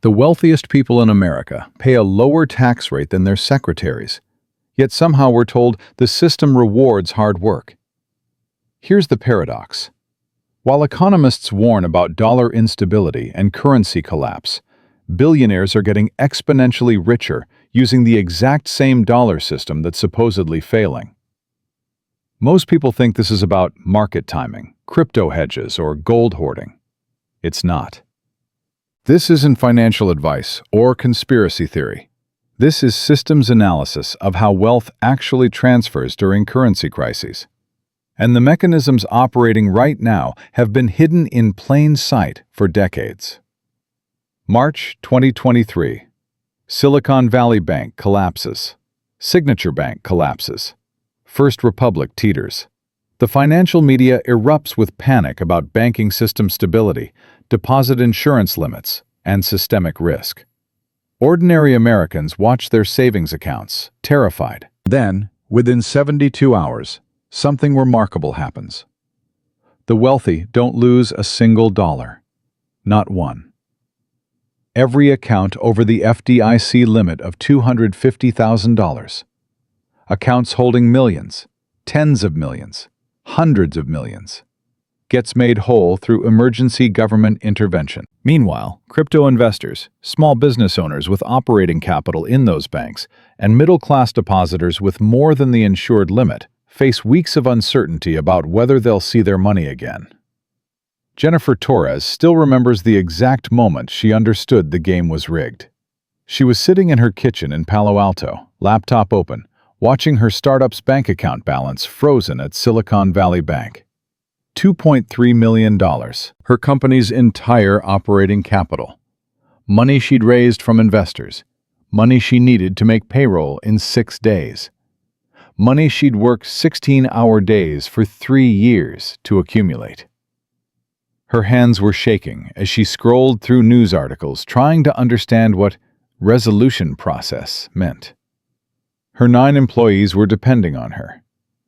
The wealthiest people in America pay a lower tax rate than their secretaries, yet somehow we're told the system rewards hard work. Here's the paradox. While economists warn about dollar instability and currency collapse, billionaires are getting exponentially richer using the exact same dollar system that's supposedly failing. Most people think this is about market timing, crypto hedges, or gold hoarding. It's not. This isn't financial advice or conspiracy theory. This is systems analysis of how wealth actually transfers during currency crises. And the mechanisms operating right now have been hidden in plain sight for decades. March 2023. Silicon Valley Bank collapses. Signature Bank collapses. First Republic teeters. The financial media erupts with panic about banking system stability, deposit insurance limits, and systemic risk. Ordinary Americans watch their savings accounts, terrified. Then, within 72 hours, something remarkable happens. The wealthy don't lose a single dollar. Not one. Every account over the FDIC limit of $250,000. Accounts holding millions, tens of millions, hundreds of millions, gets made whole through emergency government intervention. Meanwhile, crypto investors, small business owners with operating capital in those banks, and middle-class depositors with more than the insured limit face weeks of uncertainty about whether they'll see their money again. Jennifer Torres still remembers the exact moment she understood the game was rigged. She was sitting in her kitchen in Palo Alto, laptop open, watching her startup's bank account balance frozen at Silicon Valley Bank. $2.3 million, her company's entire operating capital. Money she'd raised from investors. Money she needed to make payroll in 6 days. Money she'd worked 16-hour days for 3 years to accumulate. Her hands were shaking as she scrolled through news articles trying to understand what resolution process meant. Her 9 employees were depending on her.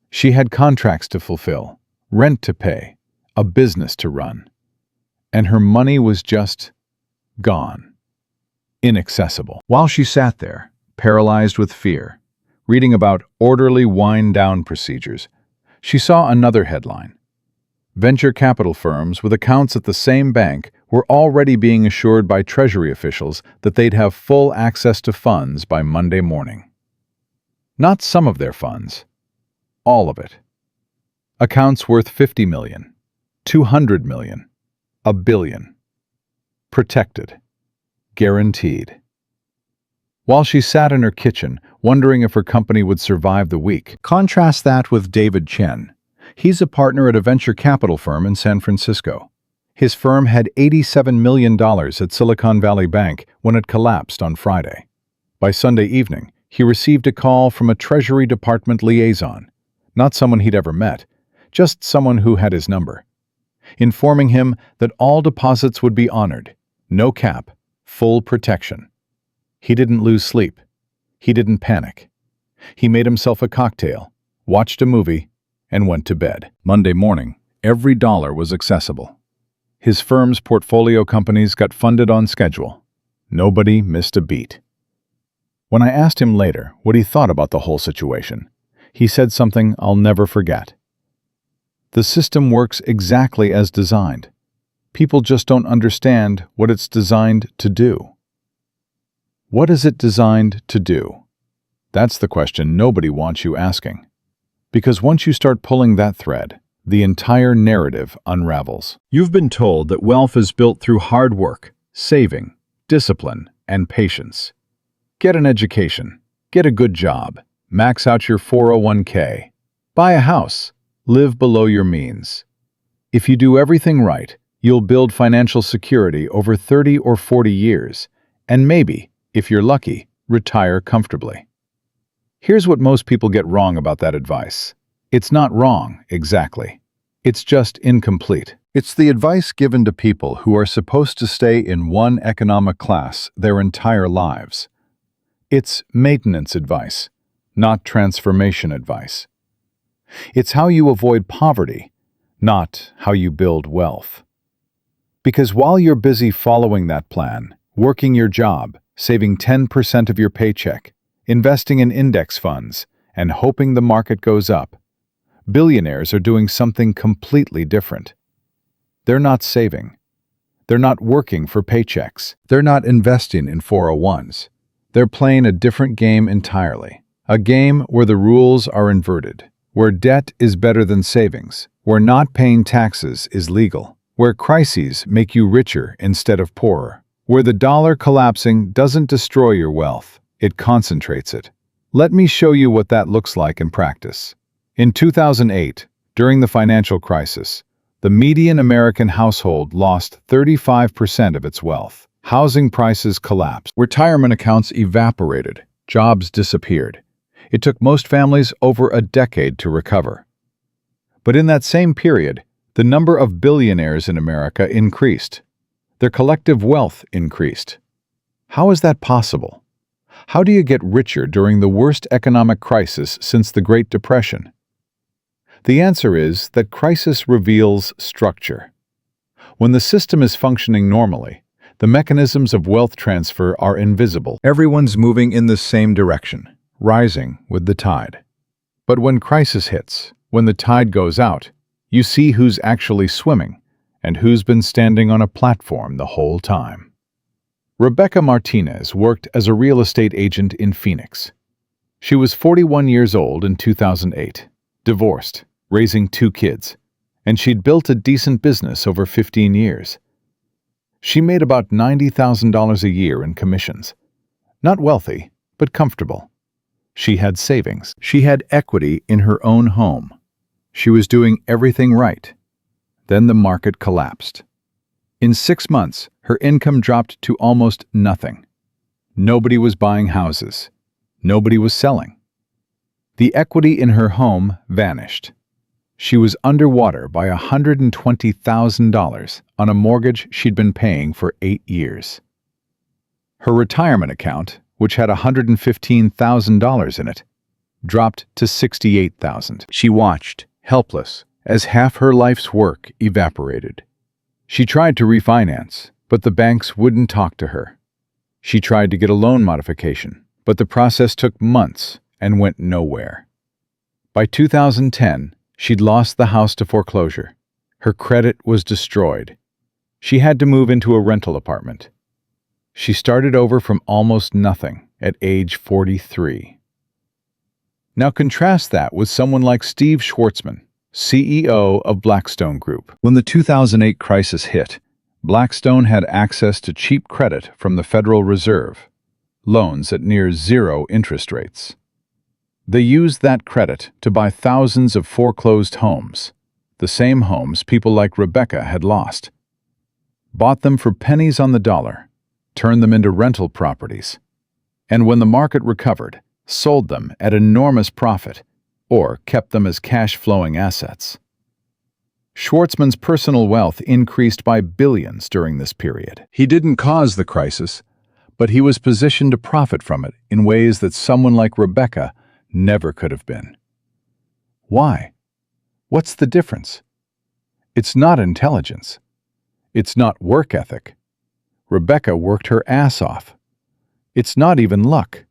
She had contracts to fulfill, rent to pay, a business to run. And her money was just gone. Inaccessible. While she sat there, paralyzed with fear, reading about orderly wind-down procedures, she saw another headline. Venture capital firms with accounts at the same bank were already being assured by Treasury officials that they'd have full access to funds by Monday morning. Not some of their funds, all of it. Accounts worth $50 million, $200 million, $1 billion. Protected. Guaranteed. While she sat in her kitchen, wondering if her company would survive the week, contrast that with David Chen. He's a partner at a venture capital firm in San Francisco. His firm had $87 million at Silicon Valley Bank when it collapsed on Friday. By Sunday evening, he received a call from a Treasury Department liaison, not someone he'd ever met, just someone who had his number, informing him that all deposits would be honored, no cap, full protection. He didn't lose sleep. He didn't panic. He made himself a cocktail, watched a movie, and went to bed. Monday morning, every dollar was accessible. His firm's portfolio companies got funded on schedule. Nobody missed a beat. When I asked him later what he thought about the whole situation, he said something I'll never forget. The system works exactly as designed. People just don't understand what it's designed to do. What is it designed to do? That's the question nobody wants you asking. Because once you start pulling that thread, the entire narrative unravels. You've been told that wealth is built through hard work, saving, discipline, and patience. Get an education, get a good job, max out your 401k, buy a house, live below your means. If you do everything right, you'll build financial security over 30 or 40 years, and maybe, if you're lucky, retire comfortably. Here's what most people get wrong about that advice. It's not wrong, exactly. It's just incomplete. It's the advice given to people who are supposed to stay in one economic class their entire lives. It's maintenance advice, not transformation advice. It's how you avoid poverty, not how you build wealth. Because while you're busy following that plan, Working your job, saving 10% of your paycheck, investing in index funds, and hoping the market goes up. Billionaires are doing something completely different. They're not saving. They're not working for paychecks. They're not investing in 401s. They're playing a different game entirely. A game where the rules are inverted, where debt is better than savings, where not paying taxes is legal, where crises make you richer instead of poorer, where the dollar collapsing doesn't destroy your wealth, it concentrates it. Let me show you what that looks like in practice. In 2008, during the financial crisis, the median American household lost 35% of its wealth. Housing prices collapsed. Retirement accounts evaporated. Jobs disappeared. It took most families over a decade to recover. But in that same period, the number of billionaires in America increased. Their collective wealth increased. How is that possible? How do you get richer during the worst economic crisis since the Great Depression? The answer is that crisis reveals structure. When the system is functioning normally, the mechanisms of wealth transfer are invisible. Everyone's moving in the same direction, rising with the tide. But when crisis hits, when the tide goes out, you see who's actually swimming and who's been standing on a platform the whole time. Rebecca Martinez worked as a real estate agent in Phoenix. She was 41 years old in 2008, divorced, raising 2 kids, and she'd built a decent business over 15 years. She made about $90,000 a year in commissions. Not wealthy, but comfortable. She had savings. She had equity in her own home. She was doing everything right. Then the market collapsed. In 6 months, her income dropped to almost nothing. Nobody was buying houses. Nobody was selling. The equity in her home vanished. She was underwater by $120,000 on a mortgage she'd been paying for 8 years. Her retirement account, which had $115,000 in it, dropped to $68,000. She watched, helpless, as half her life's work evaporated. She tried to refinance, but the banks wouldn't talk to her. She tried to get a loan modification, but the process took months and went nowhere. By 2010, she'd lost the house to foreclosure. Her credit was destroyed. She had to move into a rental apartment. She started over from almost nothing at age 43. Now contrast that with someone like Steve Schwartzman, CEO of Blackstone Group. When the 2008 crisis hit, Blackstone had access to cheap credit from the Federal Reserve, loans at near zero interest rates. They used that credit to buy thousands of foreclosed homes, the same homes people like Rebecca had lost. Bought them for pennies on the dollar, turned them into rental properties, and when the market recovered, sold them at enormous profit or kept them as cash-flowing assets. Schwartzman's personal wealth increased by billions during this period. He didn't cause the crisis, but he was positioned to profit from it in ways that someone like Rebecca never could have been. Why? What's the difference? It's not intelligence. It's not work ethic. Rebecca worked her ass off. It's not even luck.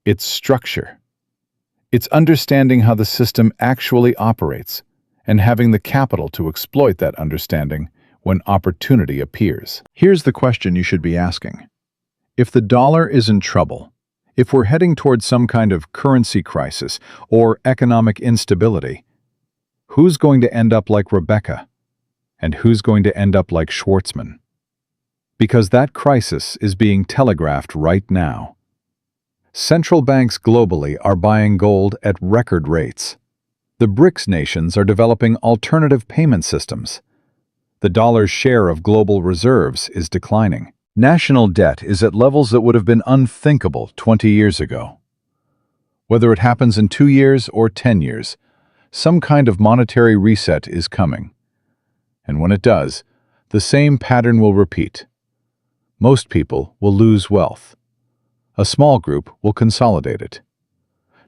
It's structure. It's understanding how the system actually operates and having the capital to exploit that understanding when opportunity appears. Here's the question you should be asking. If the dollar is in trouble, if we're heading towards some kind of currency crisis or economic instability, who's going to end up like Rebecca? And who's going to end up like Schwartzman? Because that crisis is being telegraphed right now. Central banks globally are buying gold at record rates. The BRICS nations are developing alternative payment systems. The dollar's share of global reserves is declining. National debt is at levels that would have been unthinkable 20 years ago. Whether it happens in 2 years or 10 years, some kind of monetary reset is coming. And when it does, the same pattern will repeat. Most people will lose wealth. A small group will consolidate it.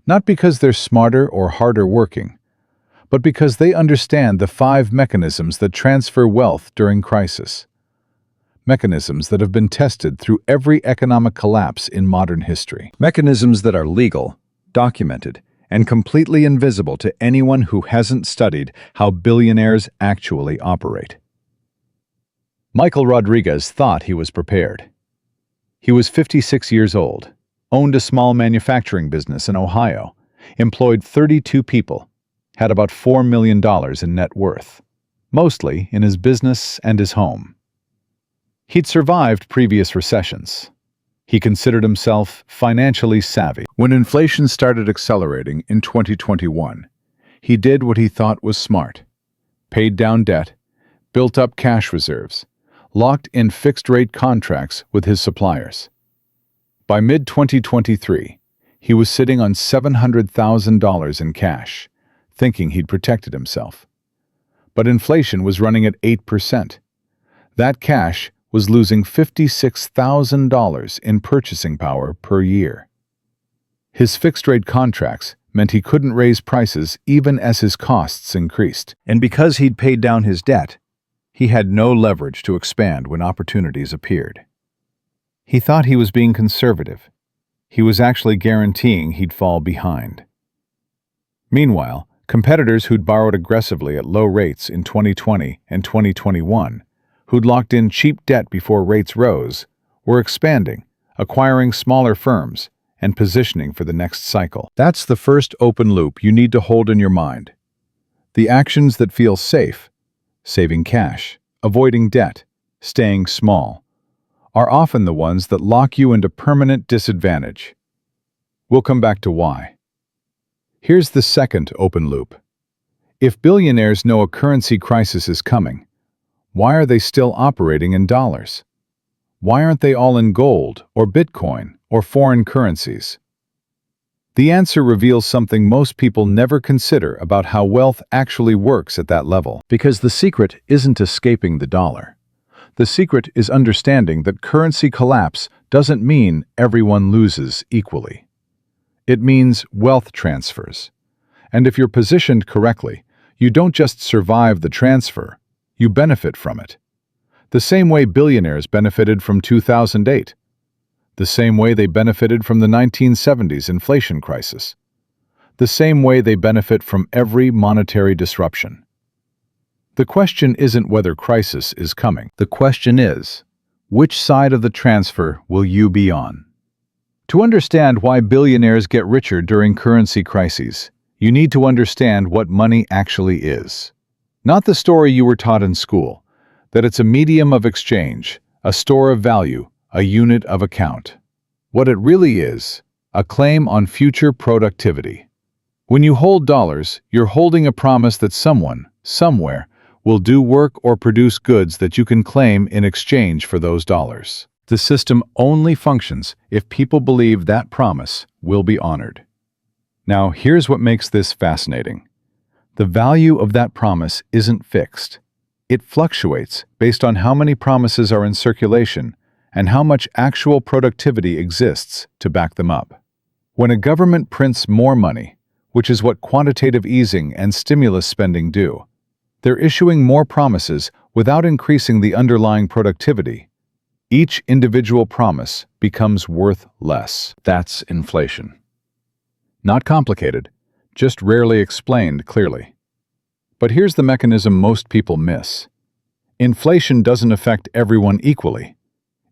Not because they're smarter or harder working, but because they understand the 5 mechanisms that transfer wealth during crisis. Mechanisms that have been tested through every economic collapse in modern history. Mechanisms that are legal, documented, and completely invisible to anyone who hasn't studied how billionaires actually operate. Michael Rodriguez thought he was prepared. He was 56 years old, owned a small manufacturing business in Ohio, employed 32 people, had about $4 million in net worth, mostly in his business and his home. He'd survived previous recessions. He considered himself financially savvy. When inflation started accelerating in 2021, he did what he thought was smart. Paid down debt, built up cash reserves, locked in fixed-rate contracts with his suppliers. By mid-2023, he was sitting on $700,000 in cash, thinking he'd protected himself. But inflation was running at 8%. That cash was losing $56,000 in purchasing power per year. His fixed-rate contracts meant he couldn't raise prices even as his costs increased. And because he'd paid down his debt, he had no leverage to expand when opportunities appeared. He thought he was being conservative. He was actually guaranteeing he'd fall behind. Meanwhile, competitors who'd borrowed aggressively at low rates in 2020 and 2021, who'd locked in cheap debt before rates rose, were expanding, acquiring smaller firms, and positioning for the next cycle. That's the first open loop you need to hold in your mind. The actions that feel safe, saving cash, avoiding debt, staying small, are often the ones that lock you into permanent disadvantage. We'll come back to why. Here's the second open loop. If billionaires know a currency crisis is coming, why are they still operating in dollars? Why aren't they all in gold or Bitcoin or foreign currencies? The answer reveals something most people never consider about how wealth actually works at that level. Because the secret isn't escaping the dollar. The secret is understanding that currency collapse doesn't mean everyone loses equally. It means wealth transfers. And if you're positioned correctly, you don't just survive the transfer, you benefit from it. The same way billionaires benefited from 2008. The same way they benefited from the 1970s inflation crisis. The same way they benefit from every monetary disruption. The question isn't whether crisis is coming. The question is, which side of the transfer will you be on? To understand why billionaires get richer during currency crises, you need to understand what money actually is. Not the story you were taught in school, that it's a medium of exchange, a store of value, a unit of account. What it really is, a claim on future productivity. When you hold dollars, you're holding a promise that someone, somewhere, will do work or produce goods that you can claim in exchange for those dollars. The system only functions if people believe that promise will be honored. Now, here's what makes this fascinating. The value of that promise isn't fixed. It fluctuates based on how many promises are in circulation and how much actual productivity exists to back them up. When a government prints more money, which is what quantitative easing and stimulus spending do, they're issuing more promises without increasing the underlying productivity. Each individual promise becomes worth less. That's inflation. Not complicated, just rarely explained clearly. But here's the mechanism most people miss. Inflation doesn't affect everyone equally.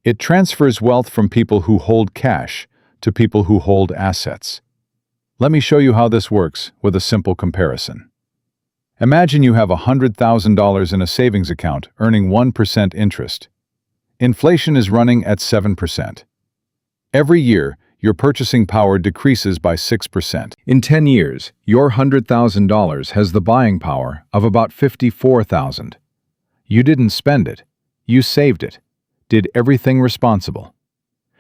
It transfers wealth from people who hold cash to people who hold assets. Let me show you how this works with a simple comparison. Imagine you have $100,000 in a savings account earning 1% interest. Inflation is running at 7%. Every year, your purchasing power decreases by 6%. In 10 years, your $100,000 has the buying power of about $54,000. You didn't spend it. You saved it, did everything responsible,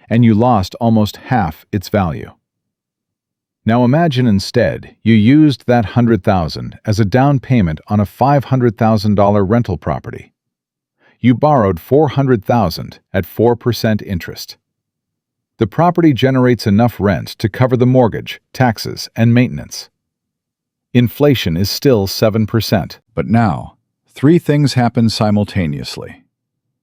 and you lost almost half its value. Now imagine instead you used that $100,000 as a down payment on a $500,000 rental property. You borrowed $400,000 at 4% interest. The property generates enough rent to cover the mortgage, taxes, and maintenance. Inflation is still 7%, but now, three things happen simultaneously.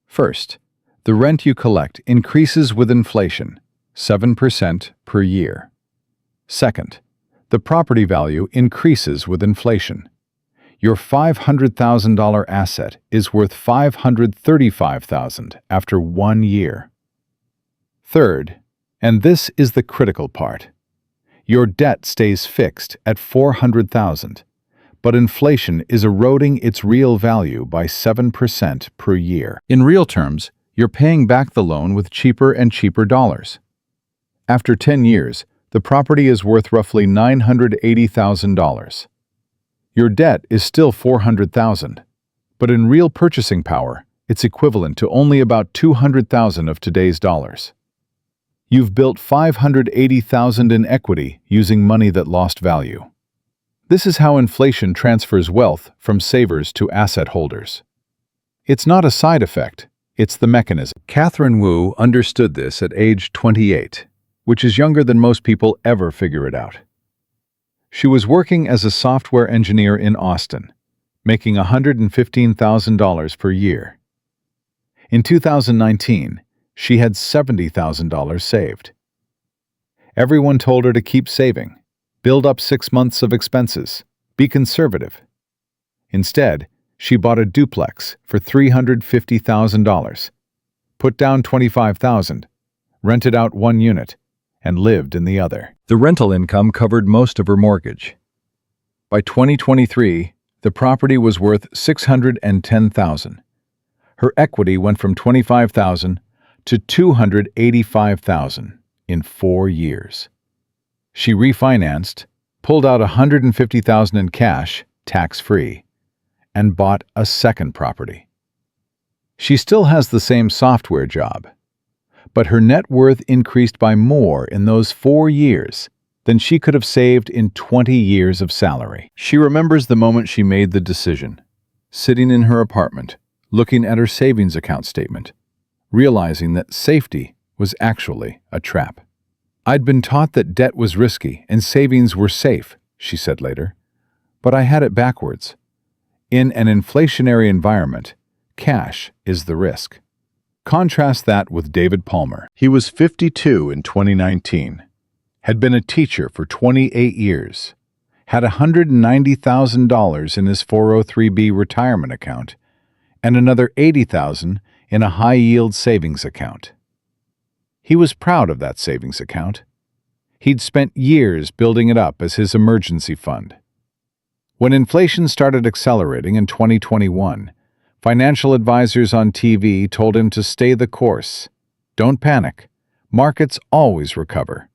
First, The rent you collect increases with inflation, 7% per year. Second, the property value increases with inflation. Your $500,000 asset is worth $535,000 after 1 year. Third, and this is the critical part, your debt stays fixed at $400,000, but inflation is eroding its real value by 7% per year. In real terms, you're paying back the loan with cheaper and cheaper dollars. After 10 years, the property is worth roughly $980,000. Your debt is still $400,000, but in real purchasing power, it's equivalent to only about $200,000 of today's dollars. You've built $580,000 in equity using money that lost value. This is how inflation transfers wealth from savers to asset holders. It's not a side effect, it's the mechanism. Catherine Wu understood this at age 28, which is younger than most people ever figure it out. She was working as a software engineer in Austin, making $115,000 per year. In 2019, she had $70,000 saved. Everyone told her to keep saving, build up 6 months of expenses, be conservative. Instead, she bought a duplex for $350,000, put down $25,000, rented out 1 unit, and lived in the other. The rental income covered most of her mortgage. By 2023, the property was worth $610,000. Her equity went from $25,000 to $285,000 in 4 years. She refinanced, pulled out $150,000 in cash, tax-free, and bought a second property. She still has the same software job, but her net worth increased by more in those 4 years than she could have saved in 20 years of salary. She remembers the moment she made the decision, sitting in her apartment, looking at her savings account statement, realizing that safety was actually a trap. "I'd been taught that debt was risky and savings were safe," she said later, "but I had it backwards. In an inflationary environment, cash is the risk." Contrast that with David Palmer. He was 52 in 2019, had been a teacher for 28 years, had $190,000 in his 403(b) retirement account, and another $80,000 in a high-yield savings account. He was proud of that savings account. He'd spent years building it up as his emergency fund. When inflation started accelerating in 2021, financial advisors on TV told him to stay the course. Don't panic. Markets always recover.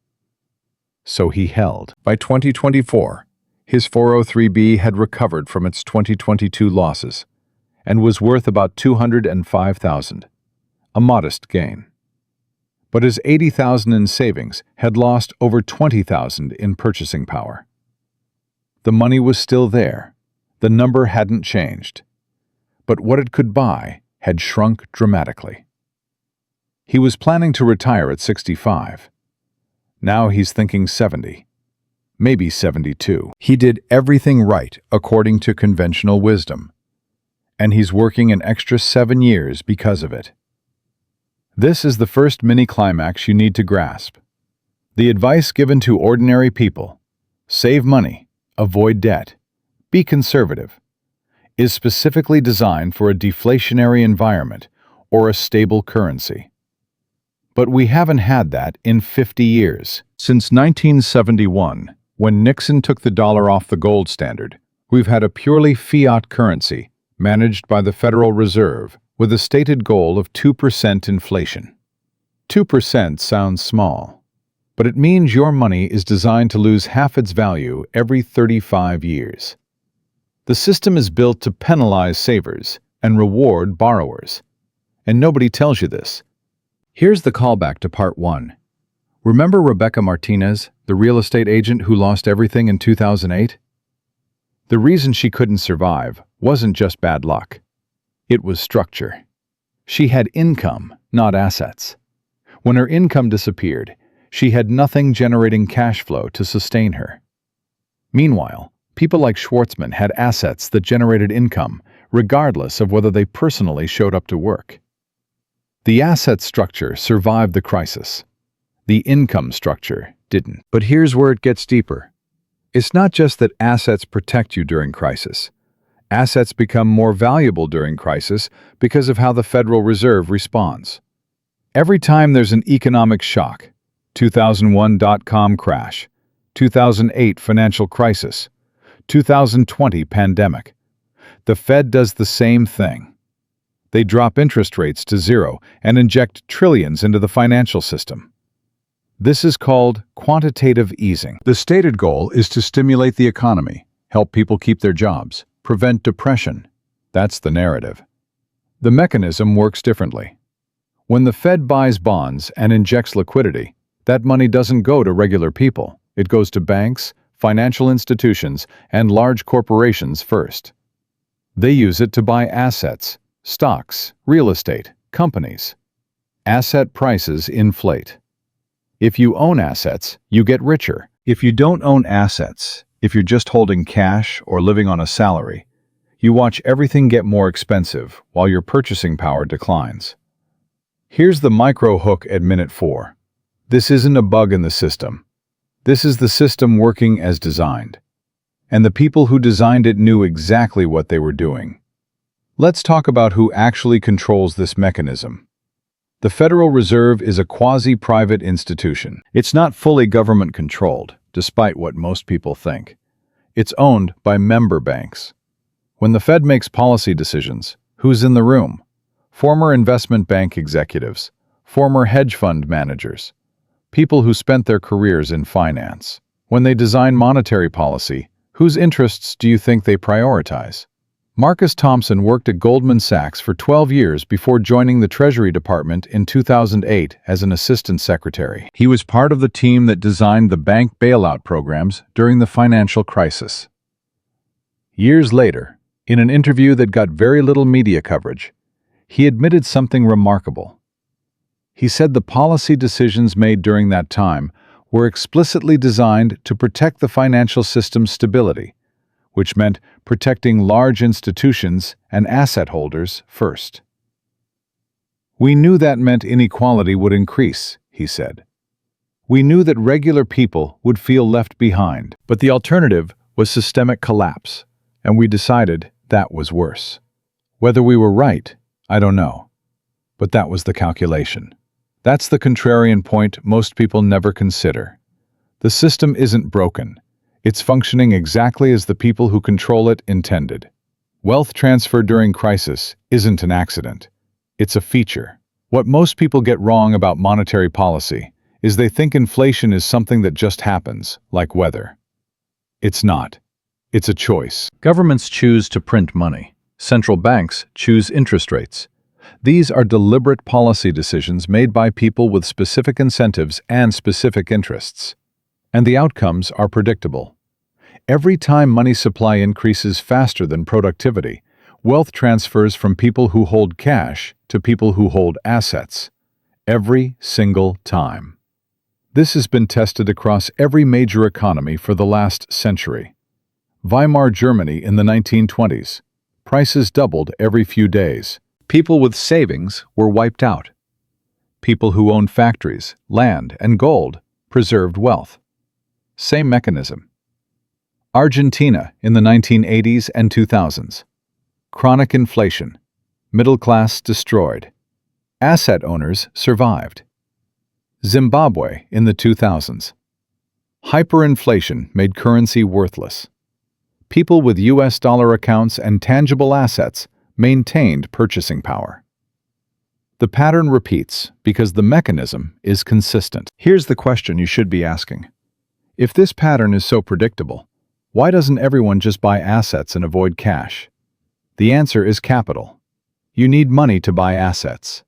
So he held. By 2024, his 403(b) had recovered from its 2022 losses and was worth about $205,000, a modest gain. But his $80,000 in savings had lost over $20,000 in purchasing power. The money was still there. The number hadn't changed. But what it could buy had shrunk dramatically. He was planning to retire at 65. Now he's thinking 70, maybe 72. He did everything right according to conventional wisdom, and he's working an extra 7 years because of it. This is the first mini-climax you need to grasp. The advice given to ordinary people, save money, avoid debt, be conservative, is specifically designed for a deflationary environment or a stable currency. But we haven't had that in 50 years. Since 1971, when Nixon took the dollar off the gold standard, we've had a purely fiat currency managed by the Federal Reserve with a stated goal of 2% inflation. 2% sounds small, but it means your money is designed to lose half its value every 35 years. The system is built to penalize savers and reward borrowers, and nobody tells you this. Here's the callback to part 1. Remember Rebecca Martinez, the real estate agent who lost everything in 2008? The reason she couldn't survive wasn't just bad luck. It was structure. She had income, not assets. When her income disappeared, she had nothing generating cash flow to sustain her. Meanwhile, people like Schwartzman had assets that generated income, regardless of whether they personally showed up to work. The asset structure survived the crisis. The income structure didn't. But here's where it gets deeper. It's not just that assets protect you during crisis. Assets become more valuable during crisis because of how the Federal Reserve responds. Every time there's an economic shock, 2001 dot-com crash, 2008 financial crisis, 2020 pandemic, the Fed does the same thing. They drop interest rates to zero and inject trillions into the financial system. This is called quantitative easing. The stated goal is to stimulate the economy, help people keep their jobs, prevent depression. That's the narrative. The mechanism works differently. When the Fed buys bonds and injects liquidity, that money doesn't go to regular people. It goes to banks, financial institutions, and large corporations first. They use it to buy assets, stocks, real estate, companies. Asset prices inflate. If you own assets, you get richer. If you don't own assets, if you're just holding cash or living on a salary, you watch everything get more expensive while your purchasing power declines. Here's the micro hook at minute 4. This isn't a bug in the system. This is the system working as designed. And the people who designed it knew exactly what they were doing. Let's talk about who actually controls this mechanism. The Federal Reserve is a quasi-private institution. It's not fully government-controlled, despite what most people think. It's owned by member banks. When the Fed makes policy decisions, who's in the room? Former investment bank executives, former hedge fund managers, people who spent their careers in finance. When they design monetary policy, whose interests do you think they prioritize? Marcus Thompson worked at Goldman Sachs for 12 years before joining the Treasury Department in 2008 as an assistant secretary. He was part of the team that designed the bank bailout programs during the financial crisis. Years later, in an interview that got very little media coverage, he admitted something remarkable. He said the policy decisions made during that time were explicitly designed to protect the financial system's stability, which meant protecting large institutions and asset holders first. We knew that meant inequality would increase, he said. We knew that regular people would feel left behind, but the alternative was systemic collapse, and we decided that was worse. Whether we were right, I don't know, but that was the calculation. That's the contrarian point most people never consider. The system isn't broken. It's functioning exactly as the people who control it intended. Wealth transfer during crisis isn't an accident. It's a feature. What most people get wrong about monetary policy is they think inflation is something that just happens, like weather. It's not. It's a choice. Governments choose to print money. Central banks choose interest rates. These are deliberate policy decisions made by people with specific incentives and specific interests. And the outcomes are predictable. Every time money supply increases faster than productivity, wealth transfers from people who hold cash to people who hold assets. Every single time. This has been tested across every major economy for the last century. Weimar Germany in the 1920s. Prices doubled every few days. People with savings were wiped out. People who owned factories, land, and gold preserved wealth. Same mechanism. Argentina in the 1980s and 2000s. Chronic inflation. Middle class destroyed. Asset owners survived. Zimbabwe in the 2000s. Hyperinflation made currency worthless. People with US dollar accounts and tangible assets maintained purchasing power. The pattern repeats because the mechanism is consistent. Here's the question you should be asking. If this pattern is so predictable, why doesn't everyone just buy assets and avoid cash? The answer is capital. You need money to buy assets.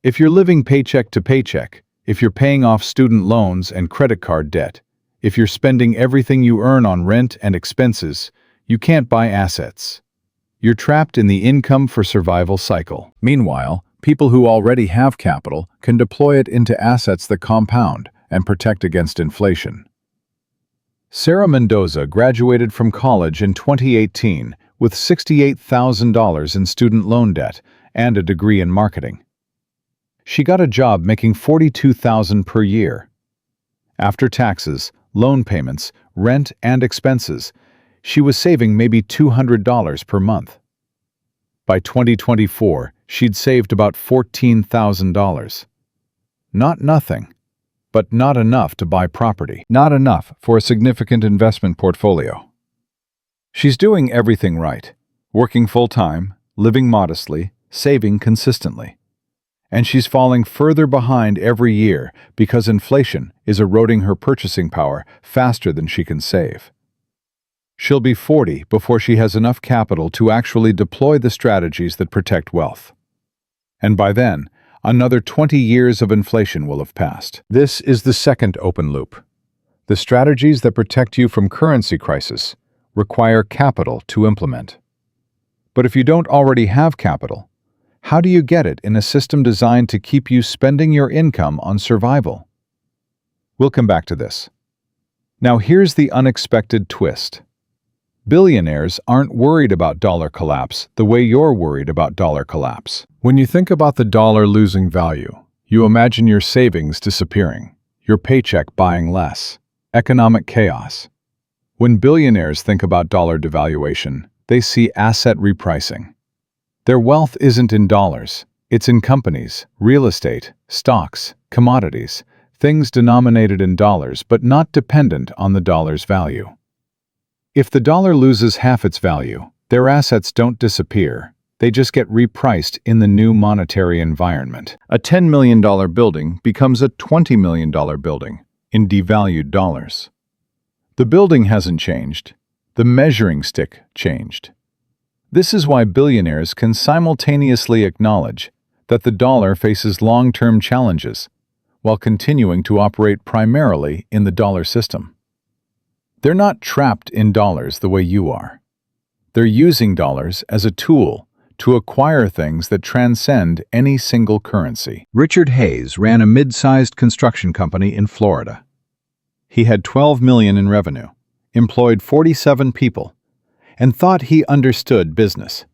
If you're living paycheck to paycheck, if you're paying off student loans and credit card debt, if you're spending everything you earn on rent and expenses, you can't buy assets. You're trapped in the income for survival cycle. Meanwhile, people who already have capital can deploy it into assets that compound and protect against inflation. Sarah Mendoza graduated from college in 2018 with $68,000 in student loan debt and a degree in marketing. She got a job making $42,000 per year. After taxes, loan payments, rent, and expenses, she was saving maybe $200 per month. By 2024, she'd saved about $14,000. Not nothing, but not enough to buy property. Not enough for a significant investment portfolio. She's doing everything right, working full-time, living modestly, saving consistently. And she's falling further behind every year because inflation is eroding her purchasing power faster than she can save. She'll be 40 before she has enough capital to actually deploy the strategies that protect wealth. And by then, another 20 years of inflation will have passed. This is the second open loop. The strategies that protect you from currency crisis require capital to implement. But if you don't already have capital, how do you get it in a system designed to keep you spending your income on survival? We'll come back to this. Now here's the unexpected twist. Billionaires aren't worried about dollar collapse the way you're worried about dollar collapse. When you think about the dollar losing value, you imagine your savings disappearing, your paycheck buying less, economic chaos. When billionaires think about dollar devaluation, they see asset repricing. Their wealth isn't in dollars, it's in companies, real estate, stocks, commodities, things denominated in dollars but not dependent on the dollar's value. If the dollar loses half its value, their assets don't disappear, they just get repriced in the new monetary environment. A $10 million building becomes a $20 million building in devalued dollars. The building hasn't changed, the measuring stick changed. This is why billionaires can simultaneously acknowledge that the dollar faces long-term challenges while continuing to operate primarily in the dollar system. They're not trapped in dollars the way you are. They're using dollars as a tool to acquire things that transcend any single currency. Richard Hayes ran a mid-sized construction company in Florida. He had $12 million in revenue, employed 47 people, and thought he understood business.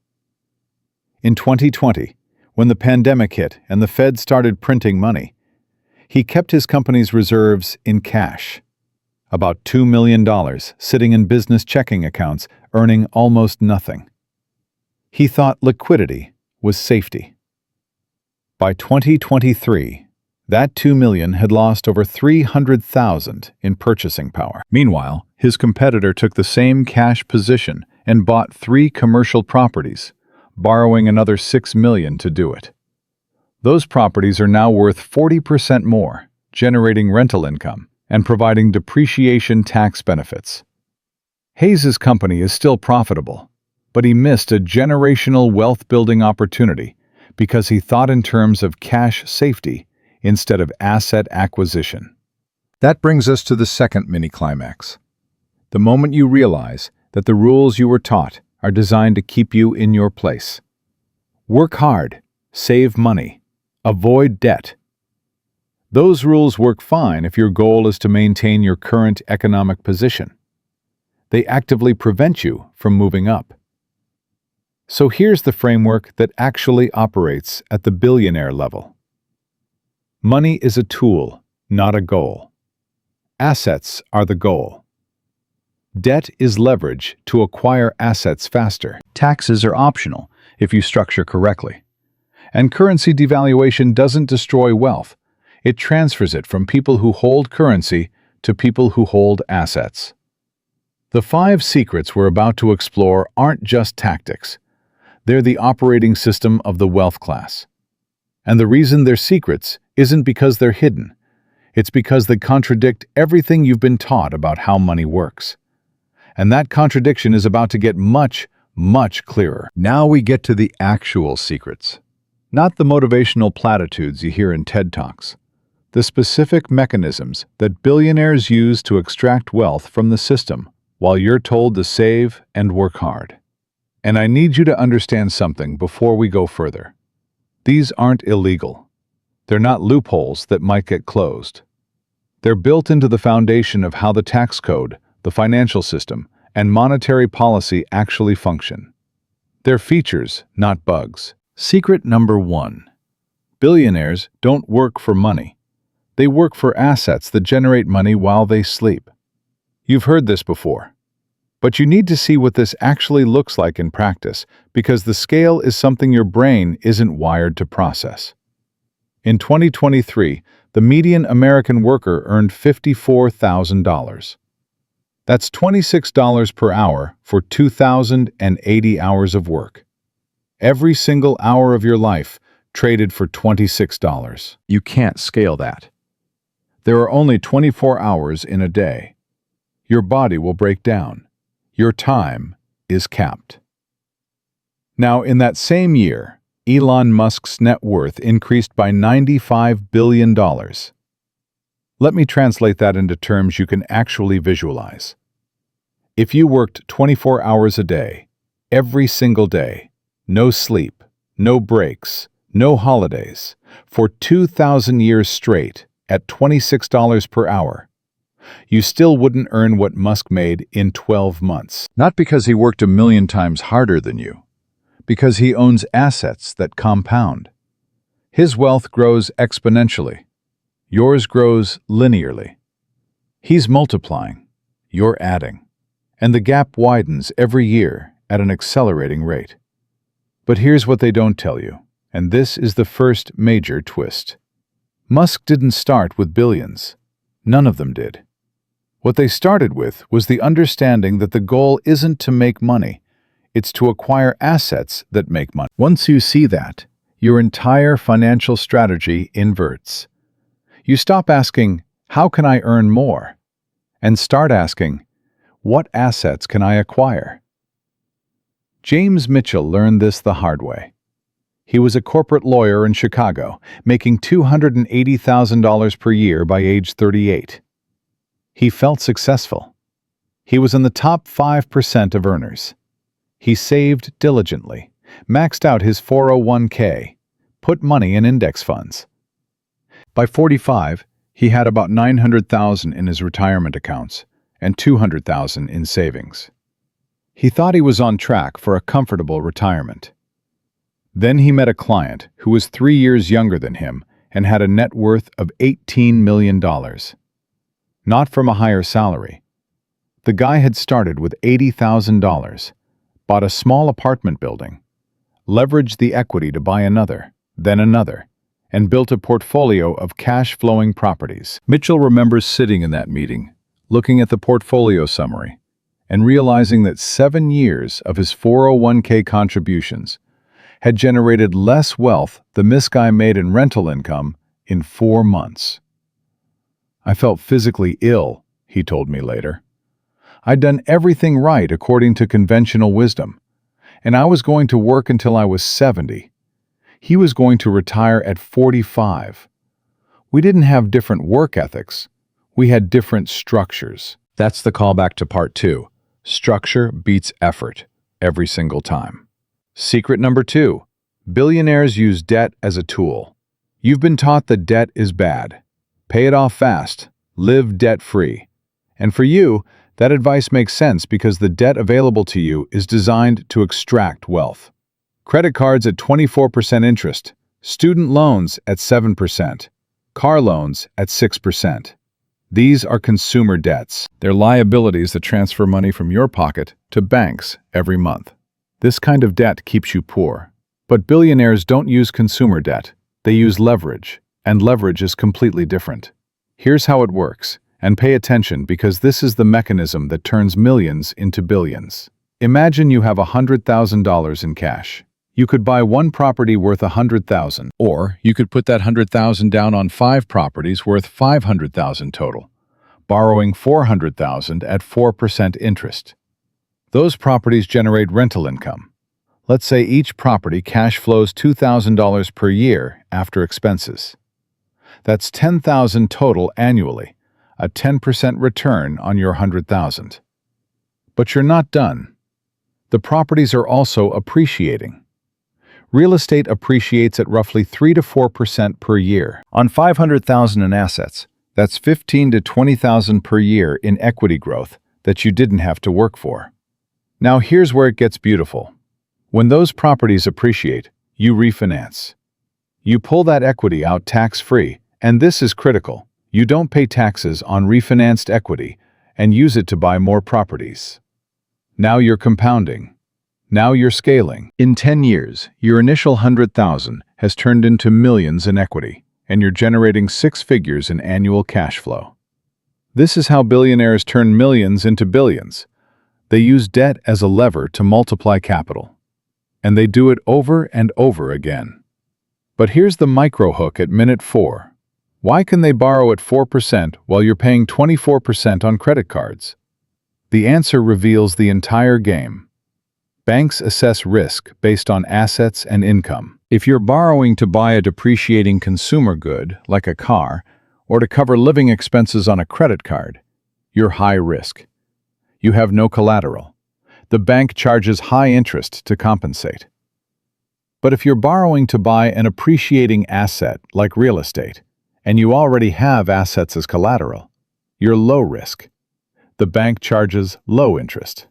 In 2020, when the pandemic hit and the Fed started printing money, he kept his company's reserves in cash. About $2 million sitting in business checking accounts, earning almost nothing. He thought liquidity was safety. By 2023, that $2 million had lost over $300,000 in purchasing power. Meanwhile, his competitor took the same cash position and bought 3 commercial properties, borrowing another $6 million to do it. Those properties are now worth 40% more, generating rental income and providing depreciation tax benefits. Hayes's company is still profitable, but he missed a generational wealth-building opportunity because he thought in terms of cash safety instead of asset acquisition. That brings us to the second mini-climax. The moment you realize that the rules you were taught are designed to keep you in your place. Work hard, save money, avoid debt. Those rules work fine if your goal is to maintain your current economic position. They actively prevent you from moving up. So here's the framework that actually operates at the billionaire level. Money is a tool, not a goal. Assets are the goal. Debt is leverage to acquire assets faster. Taxes are optional if you structure correctly. And currency devaluation doesn't destroy wealth. It transfers it from people who hold currency to people who hold assets. The 5 secrets we're about to explore aren't just tactics. They're the operating system of the wealth class. And the reason they're secrets isn't because they're hidden. It's because they contradict everything you've been taught about how money works. And that contradiction is about to get much, much clearer. Now we get to the actual secrets. Not the motivational platitudes you hear in TED Talks. The specific mechanisms that billionaires use to extract wealth from the system while you're told to save and work hard. And I need you to understand something before we go further. These aren't illegal. They're not loopholes that might get closed. They're built into the foundation of how the tax code, the financial system, and monetary policy actually function. They're features, not bugs. Secret number 1. Billionaires don't work for money. They work for assets that generate money while they sleep. You've heard this before. But you need to see what this actually looks like in practice, because the scale is something your brain isn't wired to process. In 2023, the median American worker earned $54,000. That's $26 per hour for 2,080 hours of work. Every single hour of your life traded for $26. You can't scale that. There are only 24 hours in a day. Your body will break down. Your time is capped. Now, in that same year, Elon Musk's net worth increased by $95 billion. Let me translate that into terms you can actually visualize. If you worked 24 hours a day, every single day, no sleep, no breaks, no holidays, for 2,000 years straight at $26 per hour, you still wouldn't earn what Musk made in 12 months. Not because he worked a million times harder than you, because he owns assets that compound. His wealth grows exponentially. Yours grows linearly. He's multiplying. You're adding. And the gap widens every year at an accelerating rate. But here's what they don't tell you, and this is the first major twist. Musk didn't start with billions. None of them did. What they started with was the understanding that the goal isn't to make money, it's to acquire assets that make money. Once you see that, your entire financial strategy inverts. You stop asking, how can I earn more? And start asking, what assets can I acquire? James Mitchell learned this the hard way. He was a corporate lawyer in Chicago, making $280,000 per year by age 38. He felt successful. He was in the top 5% of earners. He saved diligently, maxed out his 401k, put money in index funds. By 45, he had about $900,000 in his retirement accounts and $200,000 in savings. He thought he was on track for a comfortable retirement. Then he met a client who was 3 years younger than him and had a net worth of $18 million. Not from a higher salary. The guy had started with $80,000, bought a small apartment building, leveraged the equity to buy another, then another, and built a portfolio of cash-flowing properties. Mitchell remembers sitting in that meeting, looking at the portfolio summary, and realizing that 7 years of his 401k contributions had generated less wealth than this guy made in rental income in 4 months. I felt physically ill, he told me later. I'd done everything right according to conventional wisdom, and I was going to work until I was 70. He was going to retire at 45. We didn't have different work ethics. We had different structures. That's the callback to part 2. Structure beats effort, every single time. Secret number 2. Billionaires use debt as a tool. You've been taught that debt is bad. Pay it off fast. Live debt-free. And for you, that advice makes sense because the debt available to you is designed to extract wealth. Credit cards at 24% interest, student loans at 7%, car loans at 6%. These are consumer debts. They're liabilities that transfer money from your pocket to banks every month. This kind of debt keeps you poor. But billionaires don't use consumer debt. They use leverage, and leverage is completely different. Here's how it works, and pay attention because this is the mechanism that turns millions into billions. Imagine you have $100,000 in cash. You could buy one property worth $100,000, or you could put that $100,000 down on 5 properties worth $500,000 total, borrowing $400,000 at 4% interest. Those properties generate rental income. Let's say each property cash flows $2,000 per year after expenses. That's $10,000 total annually, a 10% return on your $100,000. But you're not done. The properties are also appreciating. Real estate appreciates at roughly 3 to 4% per year. On $500,000 in assets, that's $15,000 to $20,000 per year in equity growth that you didn't have to work for. Now here's where it gets beautiful. When those properties appreciate, you refinance. You pull that equity out tax-free, and this is critical. You don't pay taxes on refinanced equity and use it to buy more properties. Now you're compounding. Now you're scaling. In 10 years, your initial 100,000 has turned into millions in equity, and you're generating 6 figures in annual cash flow. This is how billionaires turn millions into billions. They use debt as a lever to multiply capital. And they do it over and over again. But here's the micro hook at minute 4. Why can they borrow at 4% while you're paying 24% on credit cards? The answer reveals the entire game. Banks assess risk based on assets and income. If you're borrowing to buy a depreciating consumer good, like a car, or to cover living expenses on a credit card, you're high risk. You have no collateral. The bank charges high interest to compensate. But if you're borrowing to buy an appreciating asset like real estate, and you already have assets as collateral, you're low risk. The bank charges low interest.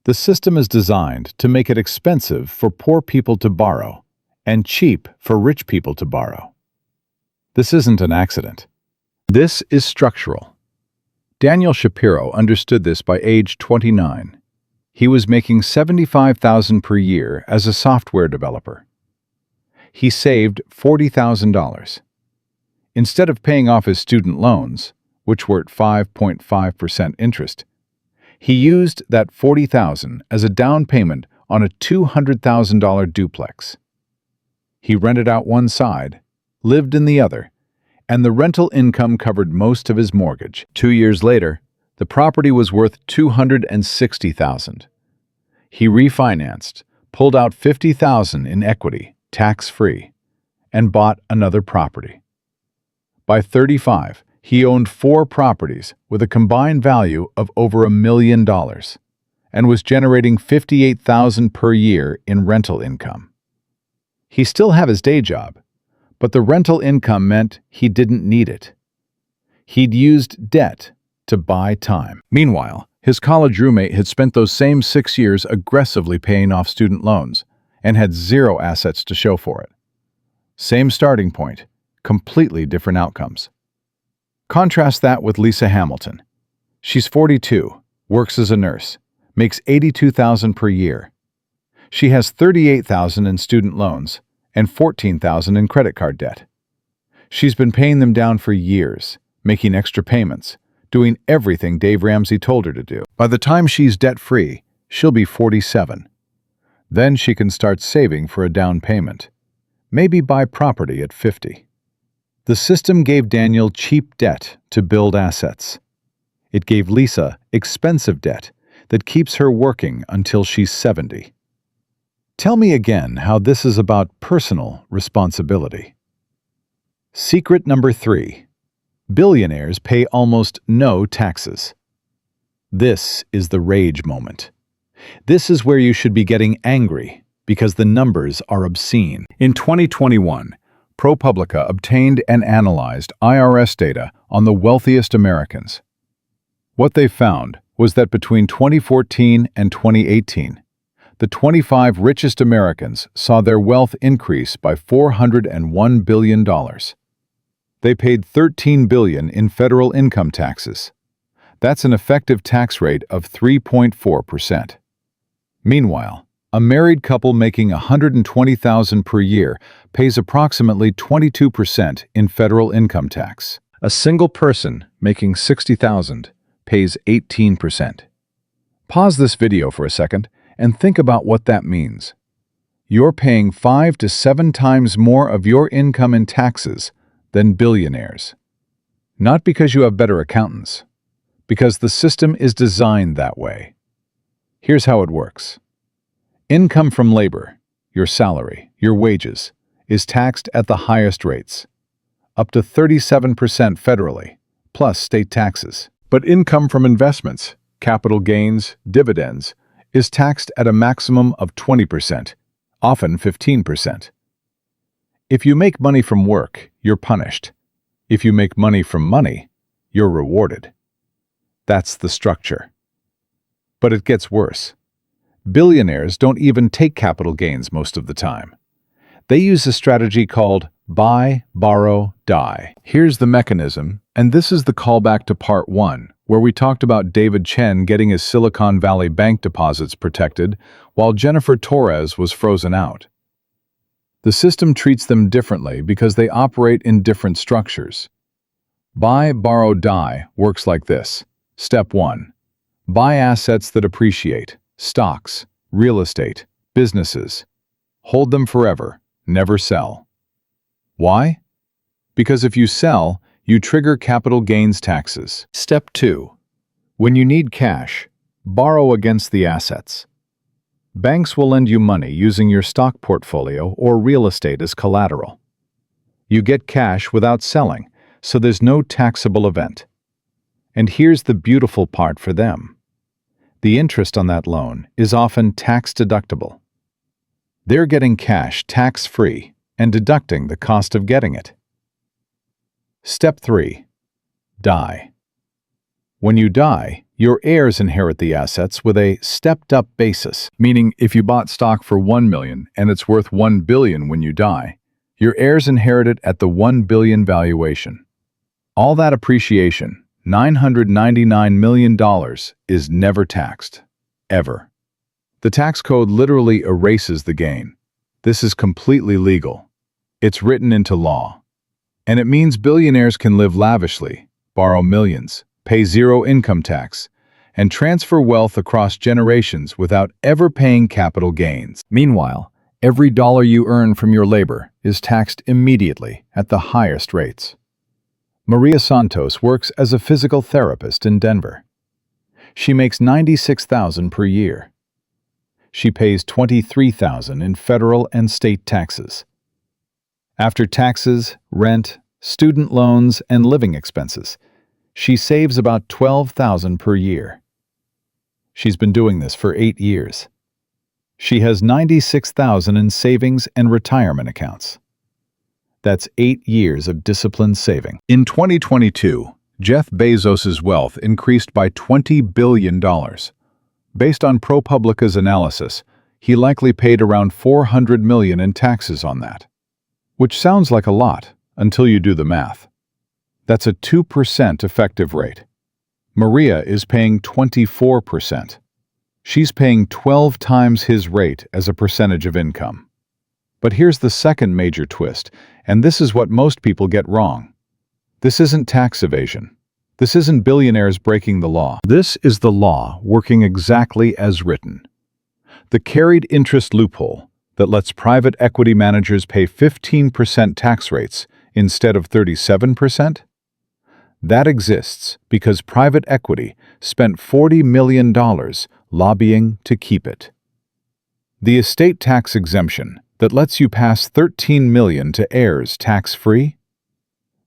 The system is designed to make it expensive for poor people to borrow and cheap for rich people to borrow. This isn't an accident. This is structural. Daniel Shapiro understood this by age 29. He was making $75,000 per year as a software developer. He saved $40,000. Instead of paying off his student loans, which were at 5.5% interest, he used that $40,000 as a down payment on a $200,000 duplex. He rented out one side, lived in the other, and the rental income covered most of his mortgage. 2 years later, the property was worth $260,000. He refinanced, pulled out $50,000 in equity, tax-free, and bought another property. By 35, he owned 4 properties with a combined value of over $1 million and was generating $58,000 per year in rental income. He still had his day job, but the rental income meant he didn't need it. He'd used debt to buy time. Meanwhile, his college roommate had spent those same 6 years aggressively paying off student loans and had 0 assets to show for it. Same starting point, completely different outcomes. Contrast that with Lisa Hamilton. She's 42, works as a nurse, makes $82,000 per year. She has $38,000 in student loans and $14,000 in credit card debt. She's been paying them down for years, making extra payments, doing everything Dave Ramsey told her to do. By the time she's debt-free, she'll be 47. Then she can start saving for a down payment, maybe buy property at 50. The system gave Daniel cheap debt to build assets. It gave Lisa expensive debt that keeps her working until she's 70. Tell me again how this is about personal responsibility. Secret number 3. Billionaires pay almost no taxes. This is the rage moment. This is where you should be getting angry because the numbers are obscene. In 2021, ProPublica obtained and analyzed IRS data on the wealthiest Americans. What they found was that between 2014 and 2018, the 25 richest Americans saw their wealth increase by $401 billion. They paid $13 billion in federal income taxes. That's an effective tax rate of 3.4%. Meanwhile, a married couple making $120,000 per year pays approximately 22% in federal income tax. A single person making $60,000 pays 18%. Pause this video for a second and think about what that means. You're paying 5 to 7 times more of your income in taxes than billionaires. Not because you have better accountants, because the system is designed that way. Here's how it works. Income from labor, your salary, your wages, is taxed at the highest rates, up to 37% federally, plus state taxes. But income from investments, capital gains, dividends, is taxed at a maximum of 20%, often 15%. If you make money from work, you're punished. If you make money from money, you're rewarded. That's the structure. But it gets worse. Billionaires don't even take capital gains most of the time. They use a strategy called buy, borrow, die. Here's the mechanism, and this is the callback to part 1, where we talked about David Chen getting his Silicon Valley bank deposits protected while Jennifer Torres was frozen out. The system treats them differently because they operate in different structures. Buy, borrow, die works like this. Step 1. Buy assets that appreciate: stocks, real estate, businesses. Hold them forever, never sell. Why? Because if you sell, you trigger capital gains taxes. Step 2. When you need cash, borrow against the assets. Banks will lend you money using your stock portfolio or real estate as collateral. You get cash without selling, so there's no taxable event. And here's the beautiful part for them. The interest on that loan is often tax-deductible. They're getting cash tax-free and deducting the cost of getting it. Step 3. Die. When you die, your heirs inherit the assets with a stepped-up basis, meaning if you bought stock for $1 million and it's worth $1 billion when you die, your heirs inherit it at the $1 billion valuation. All that appreciation, $999 million, is never taxed. Ever. The tax code literally erases the gain. This is completely legal. It's written into law. And it means billionaires can live lavishly, borrow millions, pay zero income tax, and transfer wealth across generations without ever paying capital gains. Meanwhile, every dollar you earn from your labor is taxed immediately at the highest rates. Maria Santos works as a physical therapist in Denver. She makes $96,000 per year. She pays $23,000 in federal and state taxes. After taxes, rent, student loans, and living expenses, she saves about $12,000 per year. She's been doing this for 8 years. She has $96,000 in savings and retirement accounts. That's 8 years of disciplined saving. In 2022, Jeff Bezos's wealth increased by $20 billion. Based on ProPublica's analysis, he likely paid around $400 million in taxes on that. Which sounds like a lot until you do the math. That's a 2% effective rate. Maria is paying 24%. She's paying 12 times his rate as a percentage of income. But here's the second major twist, and this is what most people get wrong. This isn't tax evasion. This isn't billionaires breaking the law. This is the law working exactly as written. The carried interest loophole that lets private equity managers pay 15% tax rates instead of 37%? That exists because private equity spent $40 million lobbying to keep it. The estate tax exemption that lets you pass $13 million to heirs tax-free?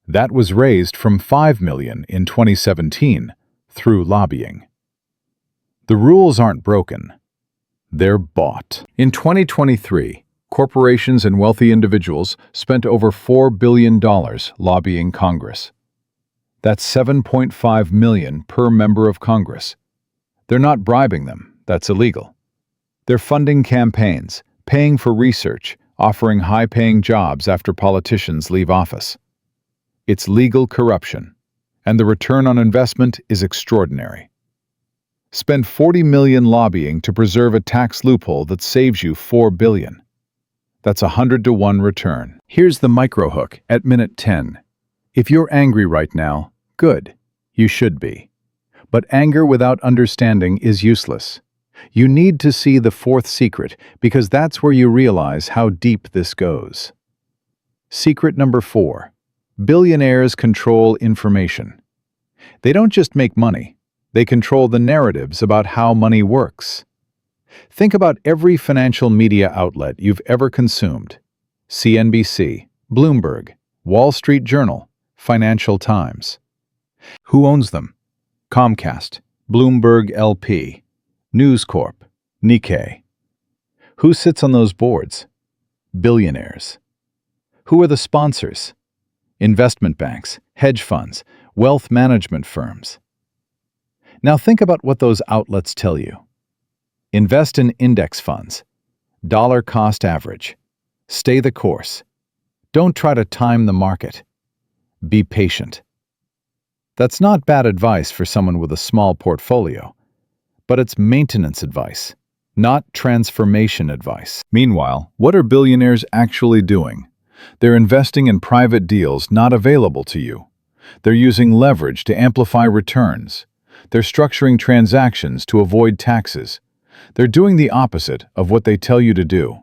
That was raised from $5 million in 2017 through lobbying. The rules aren't broken. They're bought. In 2023, corporations and wealthy individuals spent over $4 billion lobbying Congress. That's $7.5 million per member of Congress. They're not bribing them. That's illegal. They're funding campaigns, paying for research, offering high-paying jobs after politicians leave office. It's legal corruption, and the return on investment is extraordinary. Spend $40 million lobbying to preserve a tax loophole that saves you $4 billion. That's a 100-to-1 return. Here's the micro-hook at minute 10. If you're angry right now, good. You should be. But anger without understanding is useless. You need to see the fourth secret, because that's where you realize how deep this goes. Secret number 4. Billionaires control information. They don't just make money. They control the narratives about how money works. Think about every financial media outlet you've ever consumed. CNBC, Bloomberg, Wall Street Journal, Financial Times. Who owns them? Comcast, Bloomberg LP, News Corp, Nikkei. Who sits on those boards? Billionaires. Who are the sponsors? Investment banks, hedge funds, wealth management firms. Now think about what those outlets tell you. Invest in index funds, dollar cost average, Stay the course. Don't try to time the market. Be patient. That's not bad advice for someone with a small portfolio, but it's maintenance advice, not transformation advice. Meanwhile, what are billionaires actually doing? They're investing in private deals not available to you. They're using leverage to amplify returns. They're structuring transactions to avoid taxes. They're doing the opposite of what they tell you to do.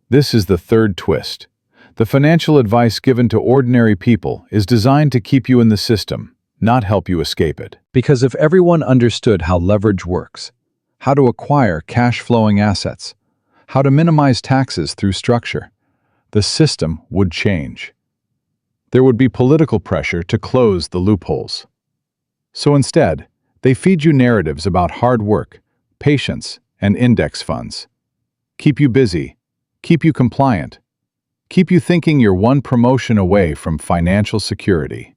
This is the third twist. The financial advice given to ordinary people is designed to keep you in the system, not help you escape it. Because if everyone understood how leverage works, how to acquire cash-flowing assets, how to minimize taxes through structure, the system would change. There would be political pressure to close the loopholes. So instead, they feed you narratives about hard work, patience, and index funds. Keep you busy, keep you compliant, keep you thinking you're one promotion away from financial security.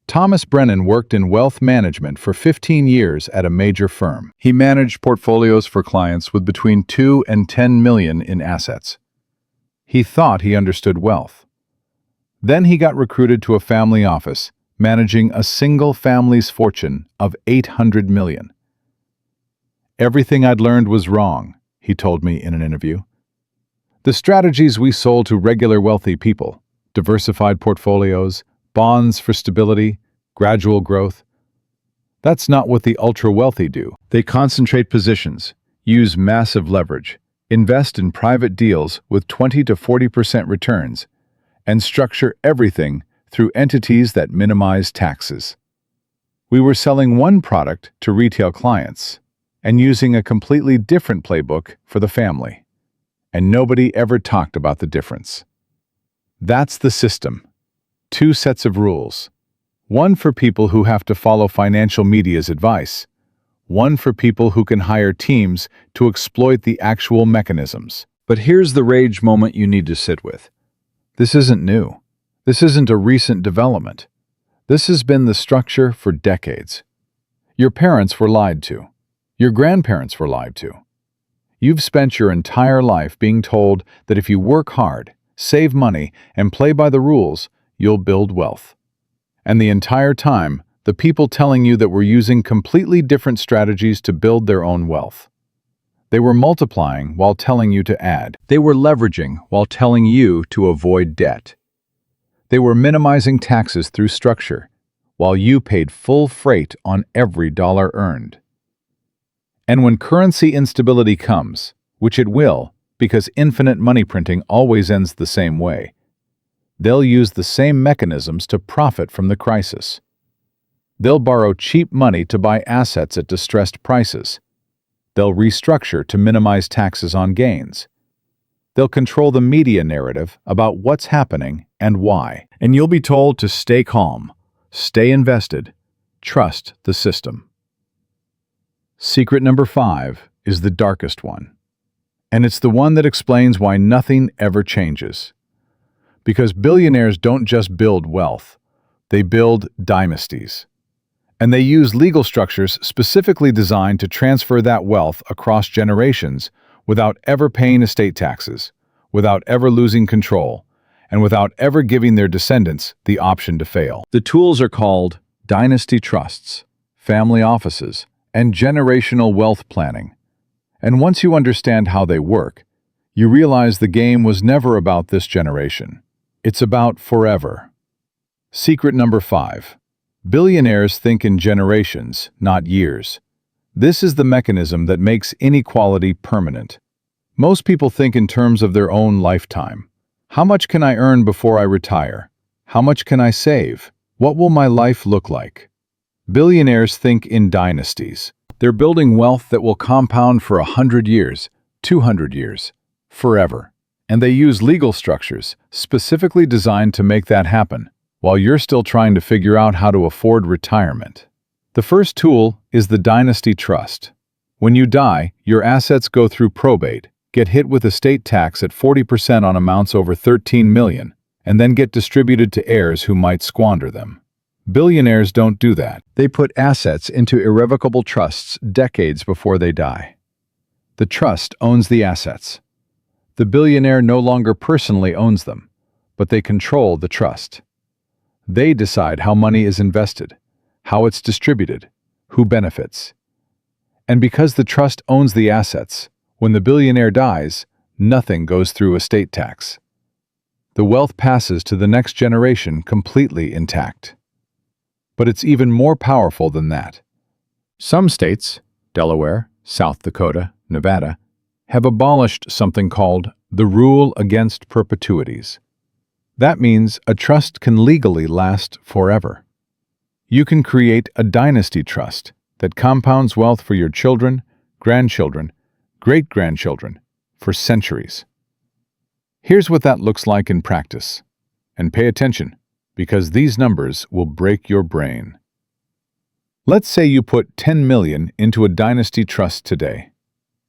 Thomas Brennan worked in wealth management for 15 years at a major firm. He managed portfolios for clients with between 2 and 10 million in assets. He thought he understood wealth. Then he got recruited to a family office, managing a single family's fortune of 800 million. Everything I'd learned was wrong, he told me in an interview. The strategies we sold to regular wealthy people, diversified portfolios, bonds for stability, gradual growth, that's not what the ultra-wealthy do. They concentrate positions, use massive leverage, invest in private deals with 20 to 40% returns, and structure everything through entities that minimize taxes. We were selling one product to retail clients and using a completely different playbook for the family. And nobody ever talked about the difference. That's the system. 2 sets of rules. One for people who have to follow financial media's advice. One for people who can hire teams to exploit the actual mechanisms. But here's the rage moment you need to sit with. This isn't new. This isn't a recent development. This has been the structure for decades. Your parents were lied to. Your grandparents were lied to. You've spent your entire life being told that if you work hard, save money, and play by the rules, you'll build wealth. And the entire time, the people telling you that were using completely different strategies to build their own wealth. They were multiplying while telling you to add. They were leveraging while telling you to avoid debt. They were minimizing taxes through structure, while you paid full freight on every dollar earned. And when currency instability comes, which it will, because infinite money printing always ends the same way, they'll use the same mechanisms to profit from the crisis. They'll borrow cheap money to buy assets at distressed prices. They'll restructure to minimize taxes on gains. They'll control the media narrative about what's happening and why. And you'll be told to stay calm, stay invested, trust the system. Secret number 5 is the darkest one. And it's the one that explains why nothing ever changes. Because billionaires don't just build wealth, they build dynasties. And they use legal structures specifically designed to transfer that wealth across generations without ever paying estate taxes, without ever losing control, and without ever giving their descendants the option to fail. The tools are called dynasty trusts, family offices, and generational wealth planning. And once you understand how they work, you realize the game was never about this generation. It's about forever. Secret number 5. Billionaires think in generations, not years. This is the mechanism that makes inequality permanent. Most people think in terms of their own lifetime. How much can I earn before I retire? How much can I save? What will my life look like? Billionaires think in dynasties. They're building wealth that will compound for 100 years, 200 years, forever. And they use legal structures specifically designed to make that happen, while you're still trying to figure out how to afford retirement. The first tool is the dynasty trust. When you die, your assets go through probate, get hit with estate tax at 40% on amounts over 13 million, and then get distributed to heirs who might squander them. Billionaires don't do that. They put assets into irrevocable trusts decades before they die. The trust owns the assets. The billionaire no longer personally owns them, but they control the trust. They decide how money is invested, how it's distributed, who benefits. And because the trust owns the assets, when the billionaire dies, nothing goes through estate tax. The wealth passes to the next generation completely intact. But it's even more powerful than that. Some states, Delaware, South Dakota, Nevada, have abolished something called the rule against perpetuities. That means a trust can legally last forever. You can create a dynasty trust that compounds wealth for your children, grandchildren, great-grandchildren, for centuries. Here's what that looks like in practice. And pay attention, because these numbers will break your brain. Let's say you put 10 million into a dynasty trust today.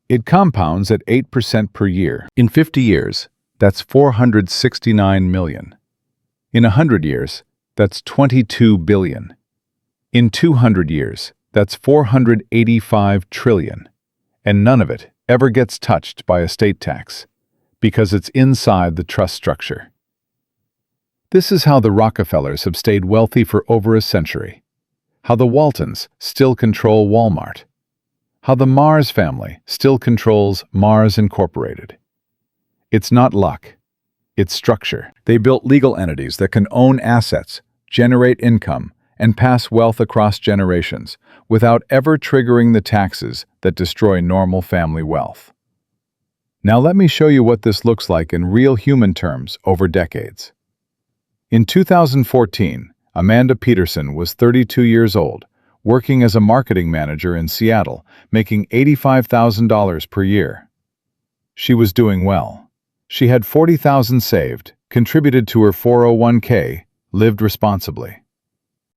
It compounds at 8% per year. In 50 years, that's 469 million. In 100 years, that's 22 billion. In 200 years, that's 485 trillion. And none of it ever gets touched by estate tax, because it's inside the trust structure. This is how the Rockefellers have stayed wealthy for over a century, how the Waltons still control Walmart, how the Mars family still controls Mars Incorporated. It's not luck, it's structure. They built legal entities that can own assets, generate income, and pass wealth across generations without ever triggering the taxes that destroy normal family wealth. Now let me show you what this looks like in real human terms over decades. In 2014, Amanda Peterson was 32 years old, working as a marketing manager in Seattle, making $85,000 per year. She was doing well. She had $40,000 saved, contributed to her 401k, lived responsibly.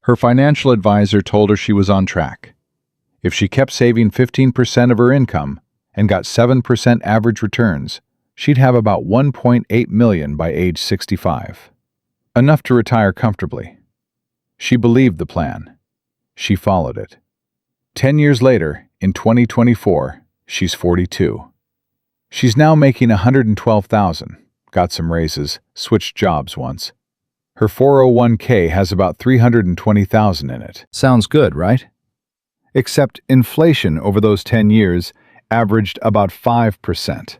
Her financial advisor told her she was on track. If she kept saving 15% of her income and got 7% average returns, she'd have about $1.8 million by age 65. Enough to retire comfortably. She believed the plan. She followed it. 10 years later, in 2024, she's 42. She's now making $112,000, got some raises, switched jobs once. Her 401k has about $320,000 in it. Sounds good, right? Except inflation over those 10 years averaged about 5%.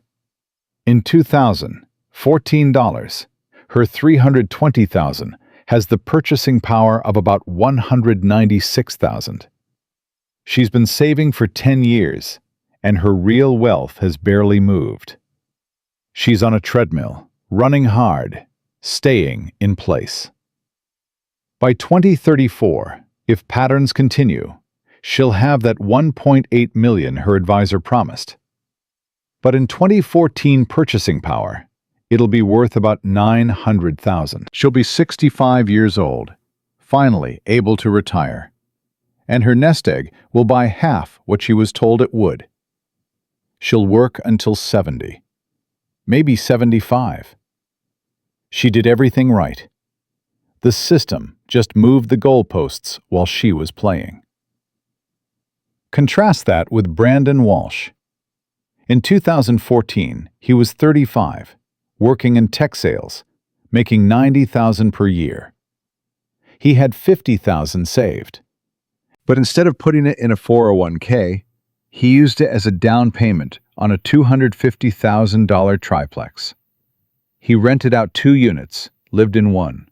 In 2000, $14, her $320,000 has the purchasing power of about $196,000. She's been saving for 10 years, and her real wealth has barely moved. She's on a treadmill, running hard, staying in place. By 2034, if patterns continue, she'll have that $1.8 million her advisor promised. But in 2014 purchasing power, it'll be worth about $900,000. She'll be 65 years old, finally able to retire. And her nest egg will buy half what she was told it would. She'll work until 70, maybe 75. She did everything right. The system just moved the goalposts while she was playing. Contrast that with Brandon Walsh. In 2014, he was 35, working in tech sales, making $90,000 per year. He had $50,000 saved. But instead of putting it in a 401k, he used it as a down payment on a $250,000 triplex. He rented out 2 units, lived in one.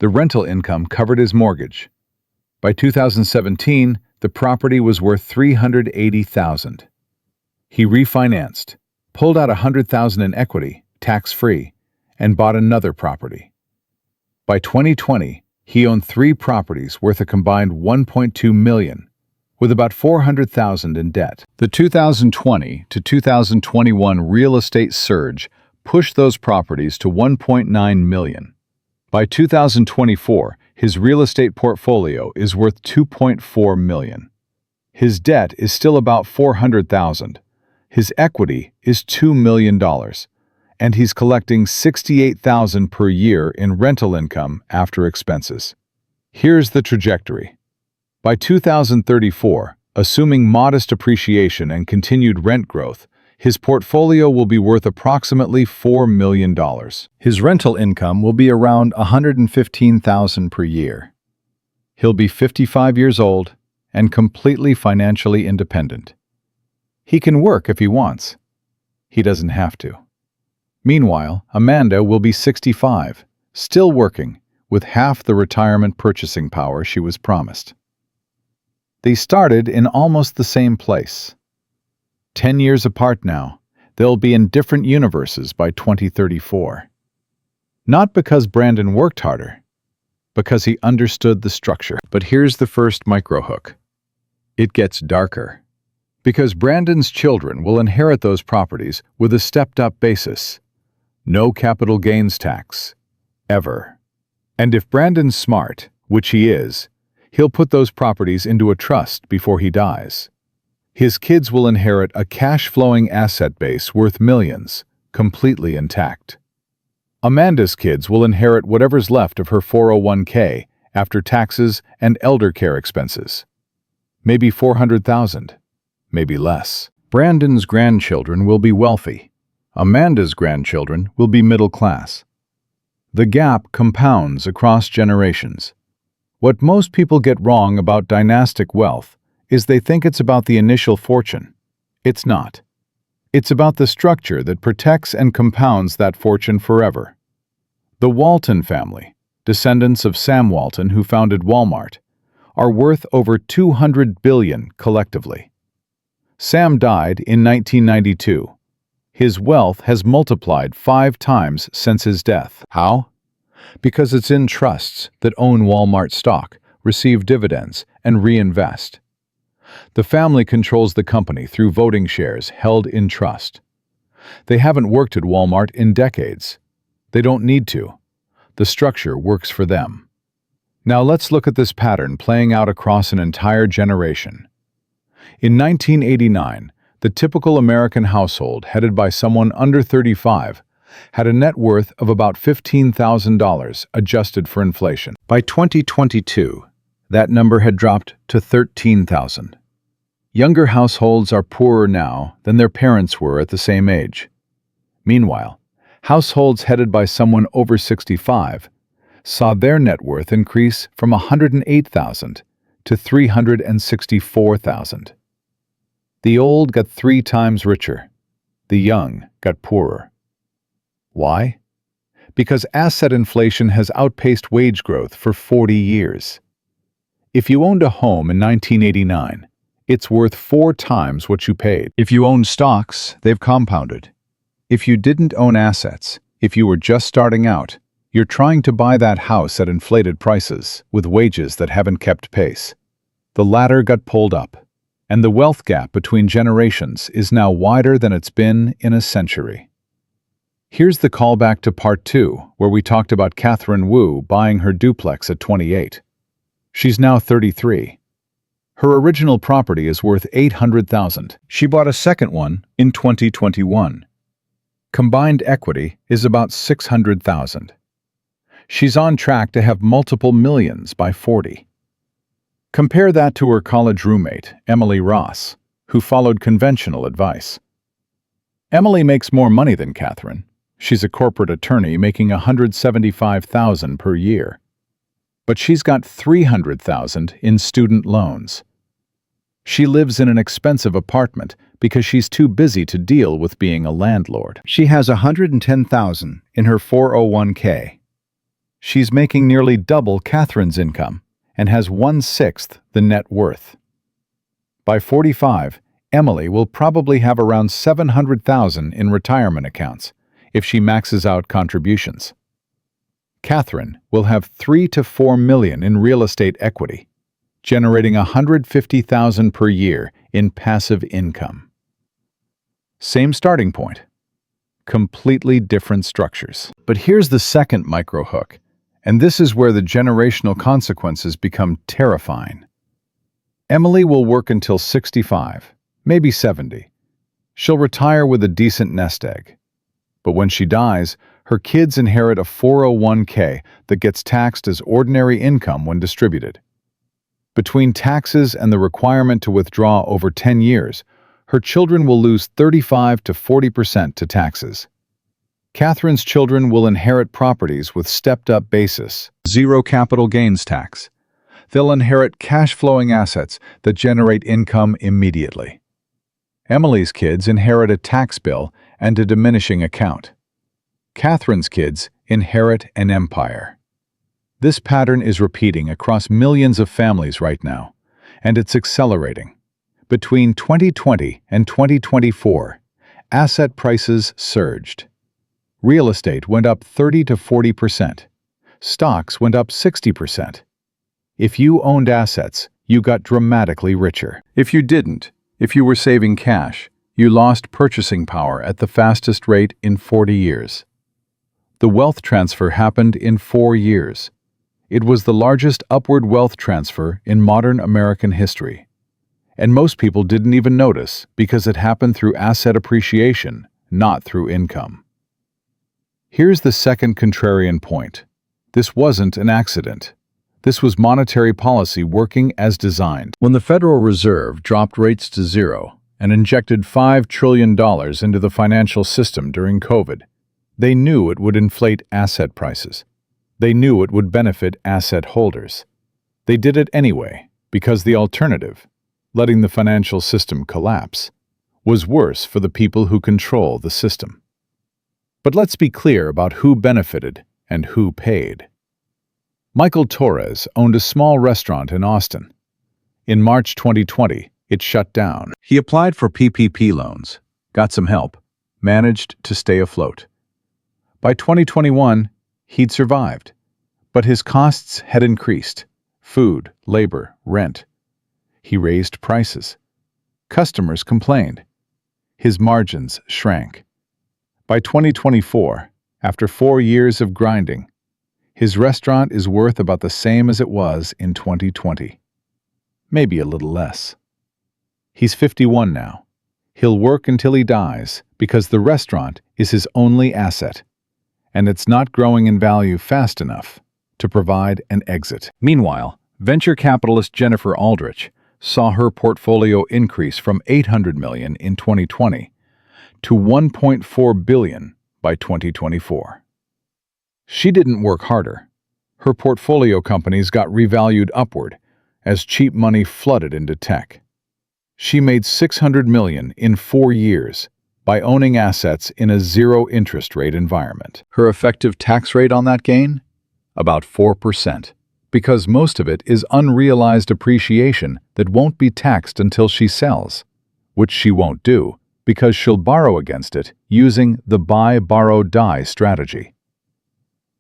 The rental income covered his mortgage. By 2017, the property was worth $380,000. He refinanced, pulled out $100,000 in equity, tax-free, and bought another property. By 2020, he owned 3 properties worth a combined $1.2 million, with about $400,000 in debt. The 2020 to 2021 real estate surge pushed those properties to $1.9 million. By 2024, his real estate portfolio is worth $2.4 million. His debt is still about $400,000. His equity is $2 million, and he's collecting $68,000 per year in rental income after expenses. Here's the trajectory. By 2034, assuming modest appreciation and continued rent growth, His portfolio will be worth approximately $4 million. His rental income will be around $115,000 per year. He'll be 55 years old and completely financially independent. He can work if he wants. He doesn't have to. Meanwhile, Amanda will be 65, still working, with half the retirement purchasing power she was promised. They started in almost the same place. 10 years apart now, they'll be in different universes by 2034. Not because Brandon worked harder, because he understood the structure. But here's the first microhook. It gets darker. Because Brandon's children will inherit those properties with a stepped-up basis. No capital gains tax. Ever. And if Brandon's smart, which he is, he'll put those properties into a trust before he dies. His kids will inherit a cash-flowing asset base worth millions, completely intact. Amanda's kids will inherit whatever's left of her 401k after taxes and elder care expenses. Maybe $400,000, maybe less. Brandon's grandchildren will be wealthy. Amanda's grandchildren will be middle class. The gap compounds across generations. What most people get wrong about dynastic wealth is they think it's about the initial fortune. It's not. It's about the structure that protects and compounds that fortune forever. The Walton family, descendants of Sam Walton who founded Walmart, are worth over $200 billion collectively. Sam died in 1992. His wealth has multiplied 5 times since his death. How? Because it's in trusts that own Walmart stock, receive dividends, and reinvest. The family controls the company through voting shares held in trust. They haven't worked at Walmart in decades. They don't need to. The structure works for them. Now let's look at this pattern playing out across an entire generation. In 1989, the typical American household headed by someone under 35 had a net worth of about $15,000 adjusted for inflation. By 2022, that number had dropped to $13,000. Younger households are poorer now than their parents were at the same age. Meanwhile, households headed by someone over 65 saw their net worth increase from $108,000 to $364,000. The old got 3 times richer. The young got poorer. Why? Because asset inflation has outpaced wage growth for 40 years. If you owned a home in 1989, it's worth 4 times what you paid. If you own stocks, they've compounded. If you didn't own assets, if you were just starting out, you're trying to buy that house at inflated prices with wages that haven't kept pace. The ladder got pulled up, and the wealth gap between generations is now wider than it's been in a century. Here's the callback to part 2, where we talked about Catherine Wu buying her duplex at 28. She's now 33. Her original property is worth $800,000. She bought a second one in 2021. Combined equity is about $600,000. She's on track to have multiple millions by 40. Compare that to her college roommate, Emily Ross, who followed conventional advice. Emily makes more money than Catherine. She's a corporate attorney making $175,000 per year. But she's got $300,000 in student loans. She lives in an expensive apartment because she's too busy to deal with being a landlord. She has $110,000 in her 401k. She's making nearly double Catherine's income and has 1/6 the net worth. By 45, Emily will probably have around $700,000 in retirement accounts if she maxes out contributions. Catherine will have $3 to $4 million in real estate equity, generating $150,000 per year in passive income. Same starting point. Completely different structures. But here's the second microhook, and this is where the generational consequences become terrifying. Emily will work until 65, maybe 70. She'll retire with a decent nest egg. But when she dies, her kids inherit a 401k that gets taxed as ordinary income when distributed. Between taxes and the requirement to withdraw over 10 years, Her children will lose 35 to 40% to taxes. Catherine's children will inherit properties with stepped-up basis, zero capital gains tax. They'll inherit cash-flowing assets that generate income immediately. Emily's kids inherit a tax bill and a diminishing account. Catherine's kids inherit an empire. This pattern is repeating across millions of families right now, and it's accelerating. Between 2020 and 2024, asset prices surged. Real estate went up 30 to 40%. Stocks went up 60%. If you owned assets, you got dramatically richer. If you didn't, if you were saving cash, you lost purchasing power at the fastest rate in 40 years. The wealth transfer happened in 4 years. It was the largest upward wealth transfer in modern American history. And most people didn't even notice because it happened through asset appreciation, not through income. Here's the second contrarian point. This wasn't an accident. This was monetary policy working as designed. When the Federal Reserve dropped rates to zero and injected $5 trillion into the financial system during COVID, they knew it would inflate asset prices. They knew it would benefit asset holders. They did it anyway because the alternative, letting the financial system collapse, was worse for the people who control the system. But let's be clear about who benefited and who paid. Michael Torres owned a small restaurant in Austin. In March 2020, it shut down. He applied for PPP loans, got some help, managed to stay afloat. By 2021, he'd survived, but his costs had increased: food, labor, rent. He raised prices. Customers complained. His margins shrank. By 2024, after 4 years of grinding, his restaurant is worth about the same as it was in 2020. Maybe a little less. He's 51 now. He'll work until he dies because the restaurant is his only asset, and it's not growing in value fast enough to provide an exit. Meanwhile, venture capitalist Jennifer Aldrich saw her portfolio increase from $800 million in 2020 to $1.4 billion by 2024. She didn't work harder. Her portfolio companies got revalued upward as cheap money flooded into tech. She made $600 million in 4 years by owning assets in a zero-interest rate environment. Her effective tax rate on that gain? About 4%, because most of it is unrealized appreciation that won't be taxed until she sells, which she won't do because she'll borrow against it using the buy, borrow, die strategy.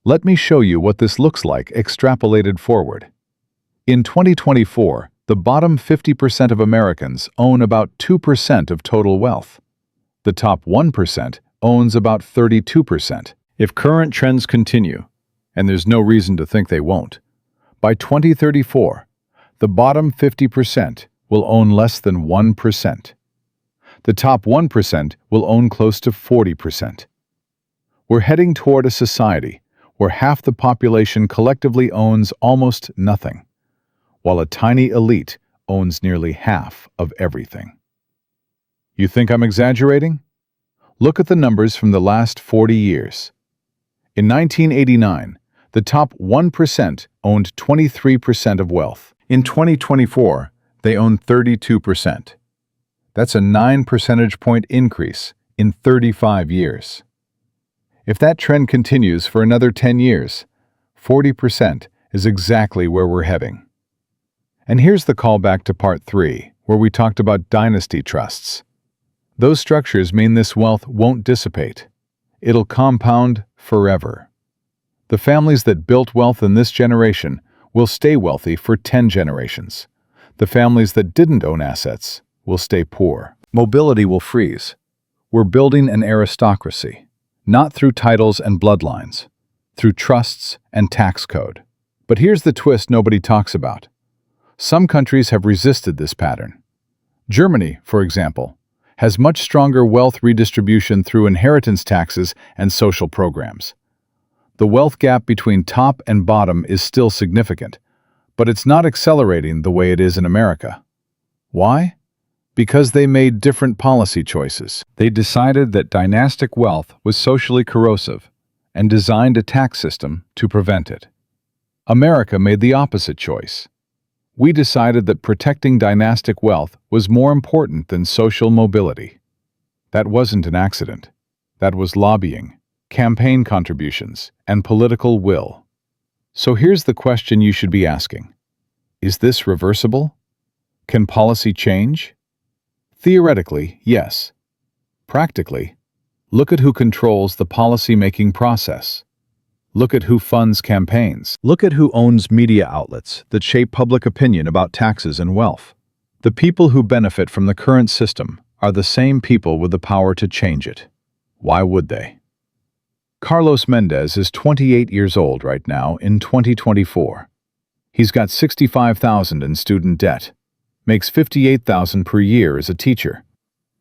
Let me show you what this looks like extrapolated forward. In 2024, the bottom 50% of Americans own about 2% of total wealth. The top 1% owns about 32%. If current trends continue, and there's no reason to think they won't, by 2034, the bottom 50% will own less than 1%. The top 1% will own close to 40%. We're heading toward a society where half the population collectively owns almost nothing, while a tiny elite owns nearly half of everything. You think I'm exaggerating? Look at the numbers from the last 40 years. In 1989, the top 1% owned 23% of wealth. In 2024, they own 32%. That's a 9 percentage point increase in 35 years. If that trend continues for another 10 years, 40% is exactly where we're heading. And here's the callback to Part 3, where we talked about dynasty trusts. Those structures mean this wealth won't dissipate. It'll compound forever. The families that built wealth in this generation will stay wealthy for 10 generations. The families that didn't own assets will stay poor. Mobility will freeze. We're building an aristocracy, not through titles and bloodlines, through trusts and tax code. But here's the twist nobody talks about. Some countries have resisted this pattern. Germany, for example, has much stronger wealth redistribution through inheritance taxes and social programs. The wealth gap between top and bottom is still significant, but it's not accelerating the way it is in America. Why? Because they made different policy choices. They decided that dynastic wealth was socially corrosive and designed a tax system to prevent it. America made the opposite choice. We decided that protecting dynastic wealth was more important than social mobility. That wasn't an accident. That was lobbying, campaign contributions, and political will. So here's the question you should be asking. Is this reversible? Can policy change? Theoretically, yes. Practically, look at who controls the policy-making process. Look at who funds campaigns. Look at who owns media outlets that shape public opinion about taxes and wealth. The people who benefit from the current system are the same people with the power to change it. Why would they? Carlos Mendez is 28 years old right now in 2024. He's got $65,000 in student debt, makes $58,000 per year as a teacher,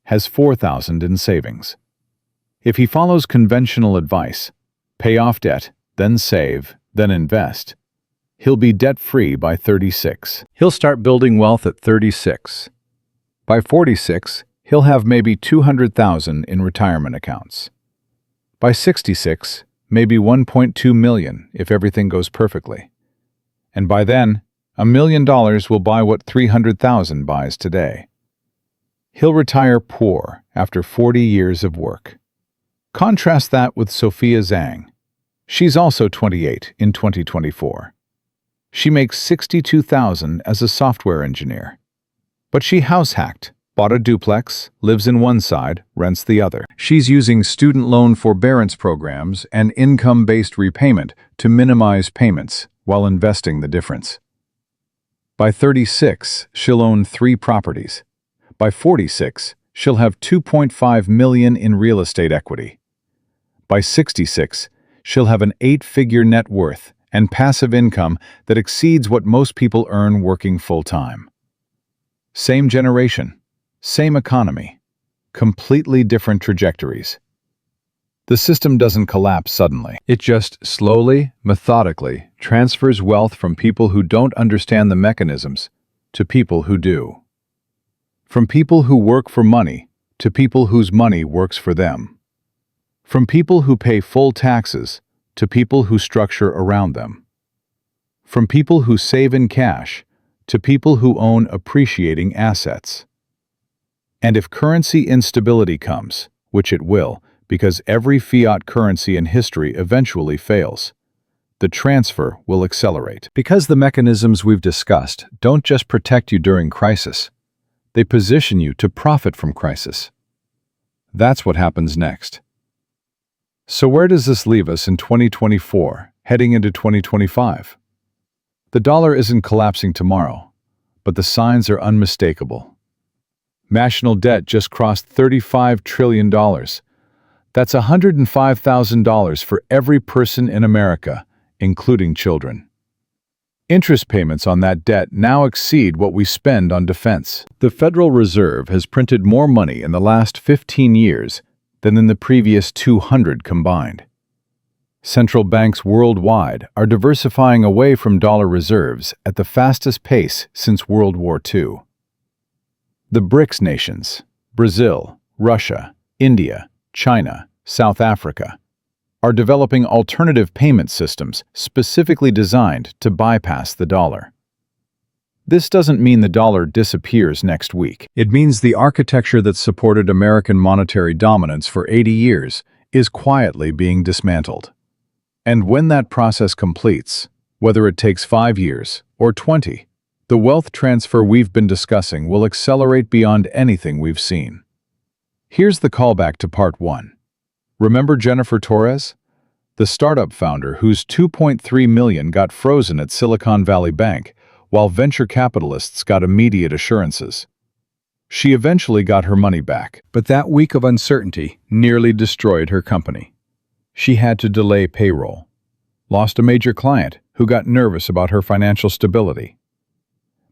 has $4,000 in savings. If he follows conventional advice, pay off debt, then save, then invest, he'll be debt-free by 36. He'll start building wealth at 36. By 46, he'll have maybe $200,000 in retirement accounts. By 66, maybe $1.2 million if everything goes perfectly. And by then, $1 million will buy what $300,000 buys today. He'll retire poor after 40 years of work. Contrast that with Sophia Zhang. She's also 28 in 2024. She makes $62,000 as a software engineer. But she house-hacked, bought a duplex, lives in one side, rents the other. She's using student loan forbearance programs and income-based repayment to minimize payments while investing the difference. By 36, she'll own 3 properties. By 46, she'll have $2.5 million in real estate equity. By 66, she'll have an 8-figure net worth and passive income that exceeds what most people earn working full-time. Same generation, same economy, completely different trajectories. The system doesn't collapse suddenly. It just slowly, methodically transfers wealth from people who don't understand the mechanisms to people who do. From people who work for money to people whose money works for them. From people who pay full taxes to people who structure around them. From people who save in cash to people who own appreciating assets. And if currency instability comes, which it will, because every fiat currency in history eventually fails, the transfer will accelerate. Because the mechanisms we've discussed don't just protect you during crisis, they position you to profit from crisis. That's what happens next. So where does this leave us in 2024, heading into 2025? The dollar isn't collapsing tomorrow, but the signs are unmistakable. National debt just crossed $35 trillion. That's $105,000 for every person in America, including children. Interest payments on that debt now exceed what we spend on defense. The Federal Reserve has printed more money in the last 15 years than in the previous 200 combined. Central banks worldwide are diversifying away from dollar reserves at the fastest pace since World War II. The BRICS nations, Brazil, Russia, India, China, South Africa, are developing alternative payment systems specifically designed to bypass the dollar. This doesn't mean the dollar disappears next week. It means the architecture that supported American monetary dominance for 80 years is quietly being dismantled. And when that process completes, whether it takes 5 years or 20, the wealth transfer we've been discussing will accelerate beyond anything we've seen. Here's the callback to part 1. Remember Jennifer Torres? The startup founder whose $2.3 million got frozen at Silicon Valley Bank, while venture capitalists got immediate assurances. She eventually got her money back, but that week of uncertainty nearly destroyed her company. She had to delay payroll, lost a major client who got nervous about her financial stability.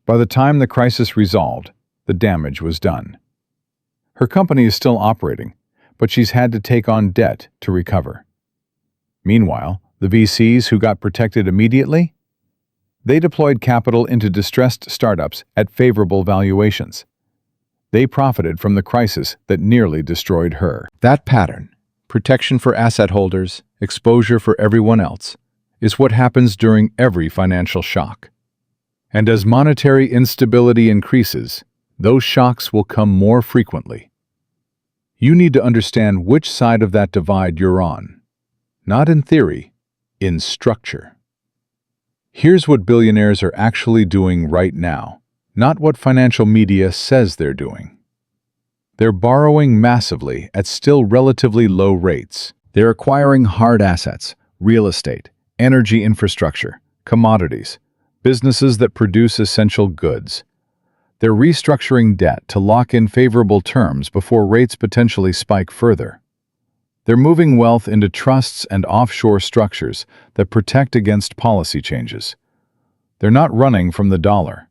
By the time the crisis resolved, the damage was done. Her company is still operating, but she's had to take on debt to recover. Meanwhile, the VCs who got protected immediately? They deployed capital into distressed startups at favorable valuations. They profited from the crisis that nearly destroyed her. That pattern, protection for asset holders, exposure for everyone else, is what happens during every financial shock. And as monetary instability increases, those shocks will come more frequently. You need to understand which side of that divide you're on. Not in theory, in structure. Here's what billionaires are actually doing right now, not what financial media says they're doing. They're borrowing massively at still relatively low rates. They're acquiring hard assets, real estate, energy infrastructure, commodities, businesses that produce essential goods. They're restructuring debt to lock in favorable terms before rates potentially spike further. They're moving wealth into trusts and offshore structures that protect against policy changes. They're not running from the dollar.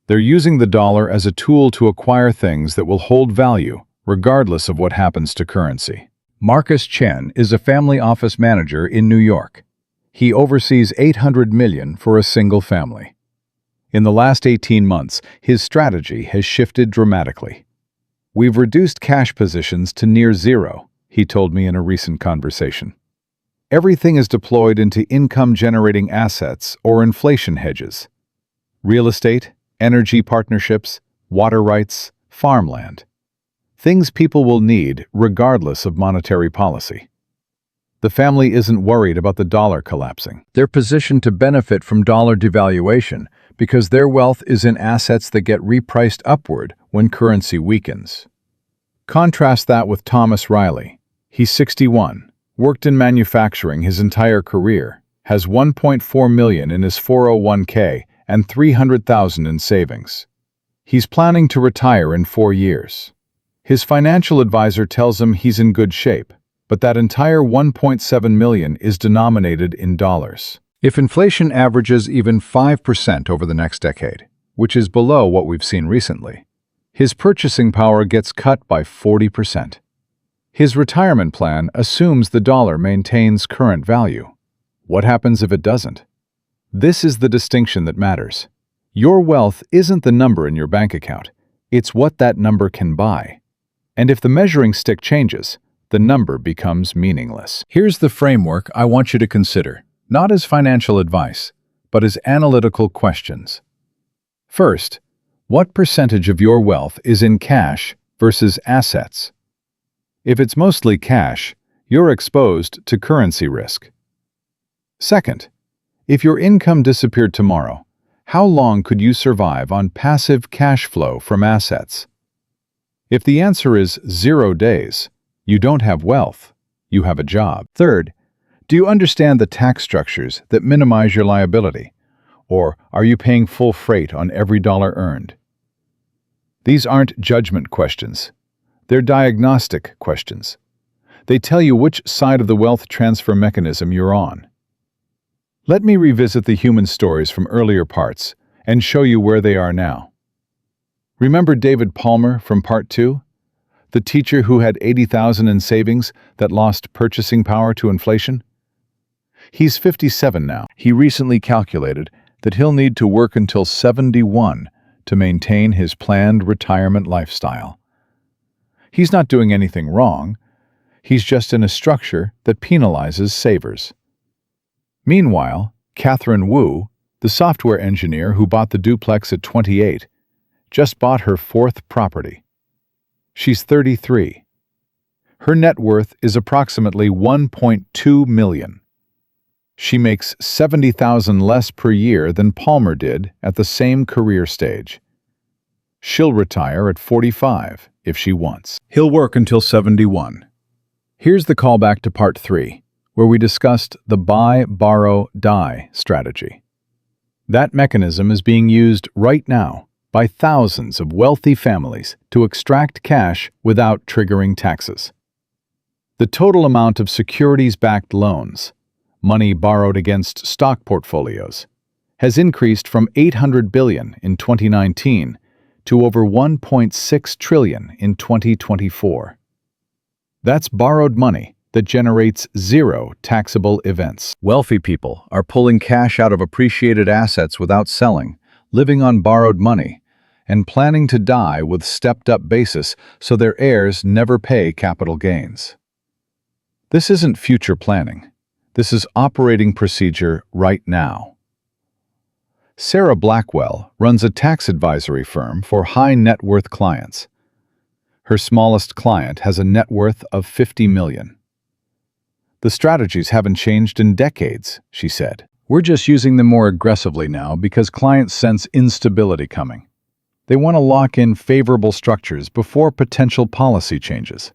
They're using the dollar as a tool to acquire things that will hold value, regardless of what happens to currency. Marcus Chen is a family office manager in New York. He oversees $800 million for a single family. In the last 18 months, his strategy has shifted dramatically. "We've reduced cash positions to near zero," he told me in a recent conversation. "Everything is deployed into income-generating assets or inflation hedges. Real estate, energy partnerships, water rights, farmland. Things people will need regardless of monetary policy." The family isn't worried about the dollar collapsing. They're positioned to benefit from dollar devaluation because their wealth is in assets that get repriced upward when currency weakens. Contrast that with Thomas Riley. He's 61, worked in manufacturing his entire career, has $1.4 million in his 401k and $300,000 in savings. He's planning to retire in 4 years. His financial advisor tells him he's in good shape, but that entire $1.7 million is denominated in dollars. If inflation averages even 5% over the next decade, which is below what we've seen recently, his purchasing power gets cut by 40%. His retirement plan assumes the dollar maintains current value. What happens if it doesn't? This is the distinction that matters. Your wealth isn't the number in your bank account. It's what that number can buy. And if the measuring stick changes, the number becomes meaningless. Here's the framework I want you to consider, not as financial advice, but as analytical questions. First, what percentage of your wealth is in cash versus assets? If it's mostly cash, you're exposed to currency risk. Second, if your income disappeared tomorrow, how long could you survive on passive cash flow from assets? If the answer is 0 days, you don't have wealth, you have a job. Third, do you understand the tax structures that minimize your liability? Or are you paying full freight on every dollar earned? These aren't judgment questions. They're diagnostic questions. They tell you which side of the wealth transfer mechanism you're on. Let me revisit the human stories from earlier parts and show you where they are now. Remember David Palmer from Part 2? The teacher who had $80,000 in savings that lost purchasing power to inflation? He's 57 now. He recently calculated that he'll need to work until 71 to maintain his planned retirement lifestyle. He's not doing anything wrong. He's just in a structure that penalizes savers. Meanwhile, Catherine Wu, the software engineer who bought the duplex at 28, just bought her 4th property. She's 33. Her net worth is approximately $1.2 million. She makes $70,000 less per year than Palmer did at the same career stage. She'll retire at 45 if she wants. He'll work until 71. Here's the callback to Part 3, where we discussed the buy, borrow, die strategy. That mechanism is being used right now by thousands of wealthy families to extract cash without triggering taxes. The total amount of securities-backed loans, money borrowed against stock portfolios, has increased from $800 billion in 2019 to over $1.6 trillion in 2024. That's borrowed money that generates 0 taxable events. Wealthy people are pulling cash out of appreciated assets without selling, living on borrowed money, and planning to die with stepped-up basis so their heirs never pay capital gains. This isn't future planning. This is operating procedure right now. Sarah Blackwell runs a tax advisory firm for high-net-worth clients. Her smallest client has a net worth of $50 million. "The strategies haven't changed in decades," she said. "We're just using them more aggressively now because clients sense instability coming. They want to lock in favorable structures before potential policy changes.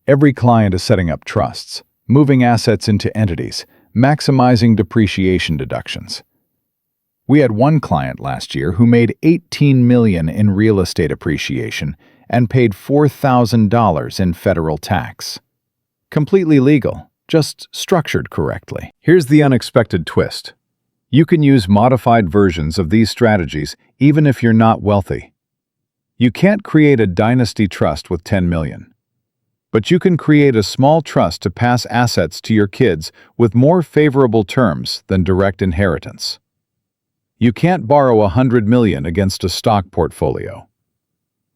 Every client is setting up trusts, moving assets into entities, maximizing depreciation deductions. We had one client last year who made $18 million in real estate appreciation and paid $4,000 in federal tax. Completely legal, just structured correctly." Here's the unexpected twist. You can use modified versions of these strategies even if you're not wealthy. You can't create a dynasty trust with $10 million. But you can create a small trust to pass assets to your kids with more favorable terms than direct inheritance. You can't borrow $100 million against a stock portfolio.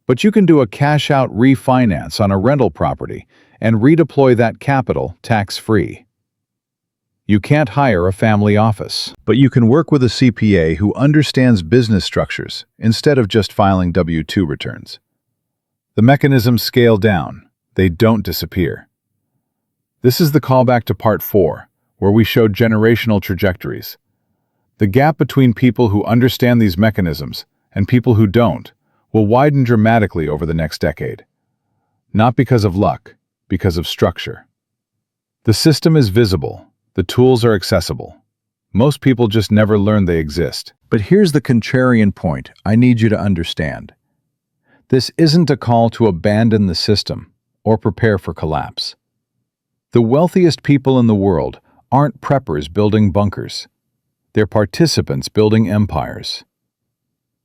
But you can do a cash-out refinance on a rental property and redeploy that capital tax-free. You can't hire a family office, but you can work with a CPA who understands business structures instead of just filing W-2 returns. The mechanisms scale down. They don't disappear. This is the callback to Part 4, where we showed generational trajectories. The gap between people who understand these mechanisms and people who don't will widen dramatically over the next decade. Not because of luck, because of structure. The system is visible. The tools are accessible. Most people just never learn they exist. But here's the contrarian point I need you to understand. This isn't a call to abandon the system or prepare for collapse. The wealthiest people in the world aren't preppers building bunkers. They're participants building empires.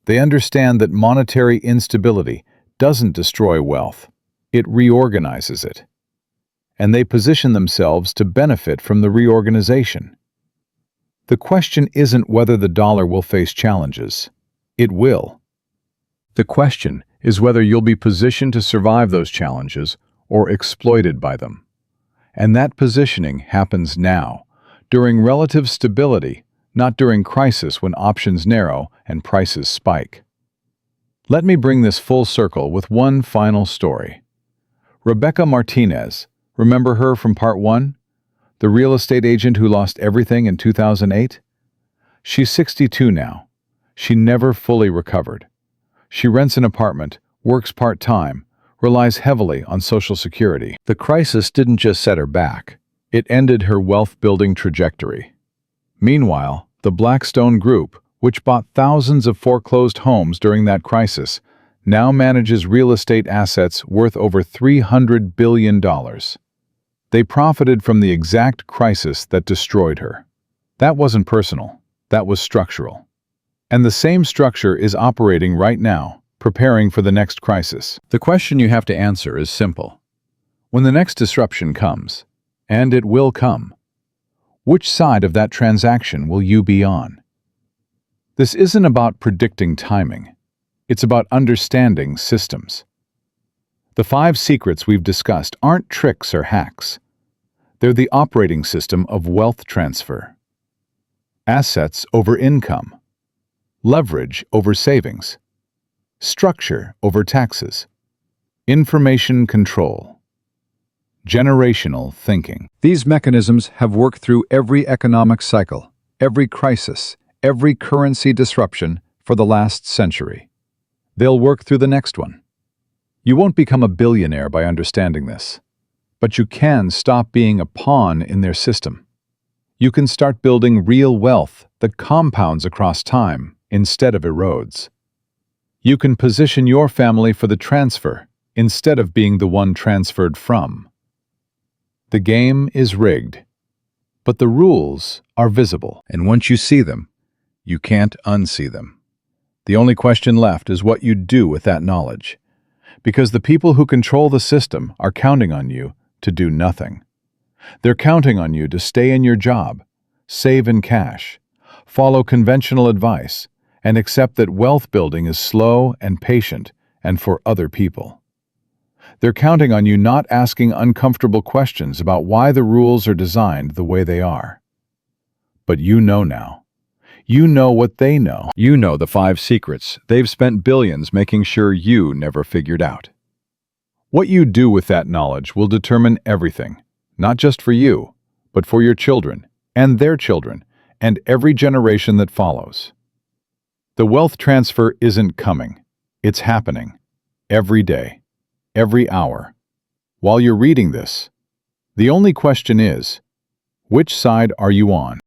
They understand that monetary instability doesn't destroy wealth. It reorganizes it. And they position themselves to benefit from the reorganization. The question isn't whether the dollar will face challenges. It will. The question is whether you'll be positioned to survive those challenges or exploited by them. And that positioning happens now, during relative stability, not during crisis when options narrow and prices spike. Let me bring this full circle with one final story. Rebecca Martinez, remember her from Part 1? The real estate agent who lost everything in 2008? She's 62 now. She never fully recovered. She rents an apartment, works part-time, relies heavily on Social Security. The crisis didn't just set her back. It ended her wealth-building trajectory. Meanwhile, the Blackstone Group, which bought thousands of foreclosed homes during that crisis, now manages real estate assets worth over $300 billion. They profited from the exact crisis that destroyed her. That wasn't personal. That was structural. And the same structure is operating right now, preparing for the next crisis. The question you have to answer is simple. When the next disruption comes, and it will come, which side of that transaction will you be on? This isn't about predicting timing. It's about understanding systems. The 5 secrets we've discussed aren't tricks or hacks. They're the operating system of wealth transfer. Assets over income. Leverage over savings. Structure over taxes. Information control. Generational thinking. These mechanisms have worked through every economic cycle, every crisis, every currency disruption for the last century. They'll work through the next one. You won't become a billionaire by understanding this, but you can stop being a pawn in their system. You can start building real wealth that compounds across time instead of erodes. You can position your family for the transfer instead of being the one transferred from. The game is rigged, but the rules are visible, and once you see them, you can't unsee them. The only question left is what you do with that knowledge, because the people who control the system are counting on you to do nothing. They're counting on you to stay in your job, save in cash, follow conventional advice, and accept that wealth building is slow and patient and for other people. They're counting on you not asking uncomfortable questions about why the rules are designed the way they are. But you know now. You know what they know. You know the 5 secrets they've spent billions making sure you never figured out. What you do with that knowledge will determine everything, not just for you, but for your children and their children and every generation that follows. The wealth transfer isn't coming. It's happening. Every day. Every hour. While you're reading this, the only question is, which side are you on?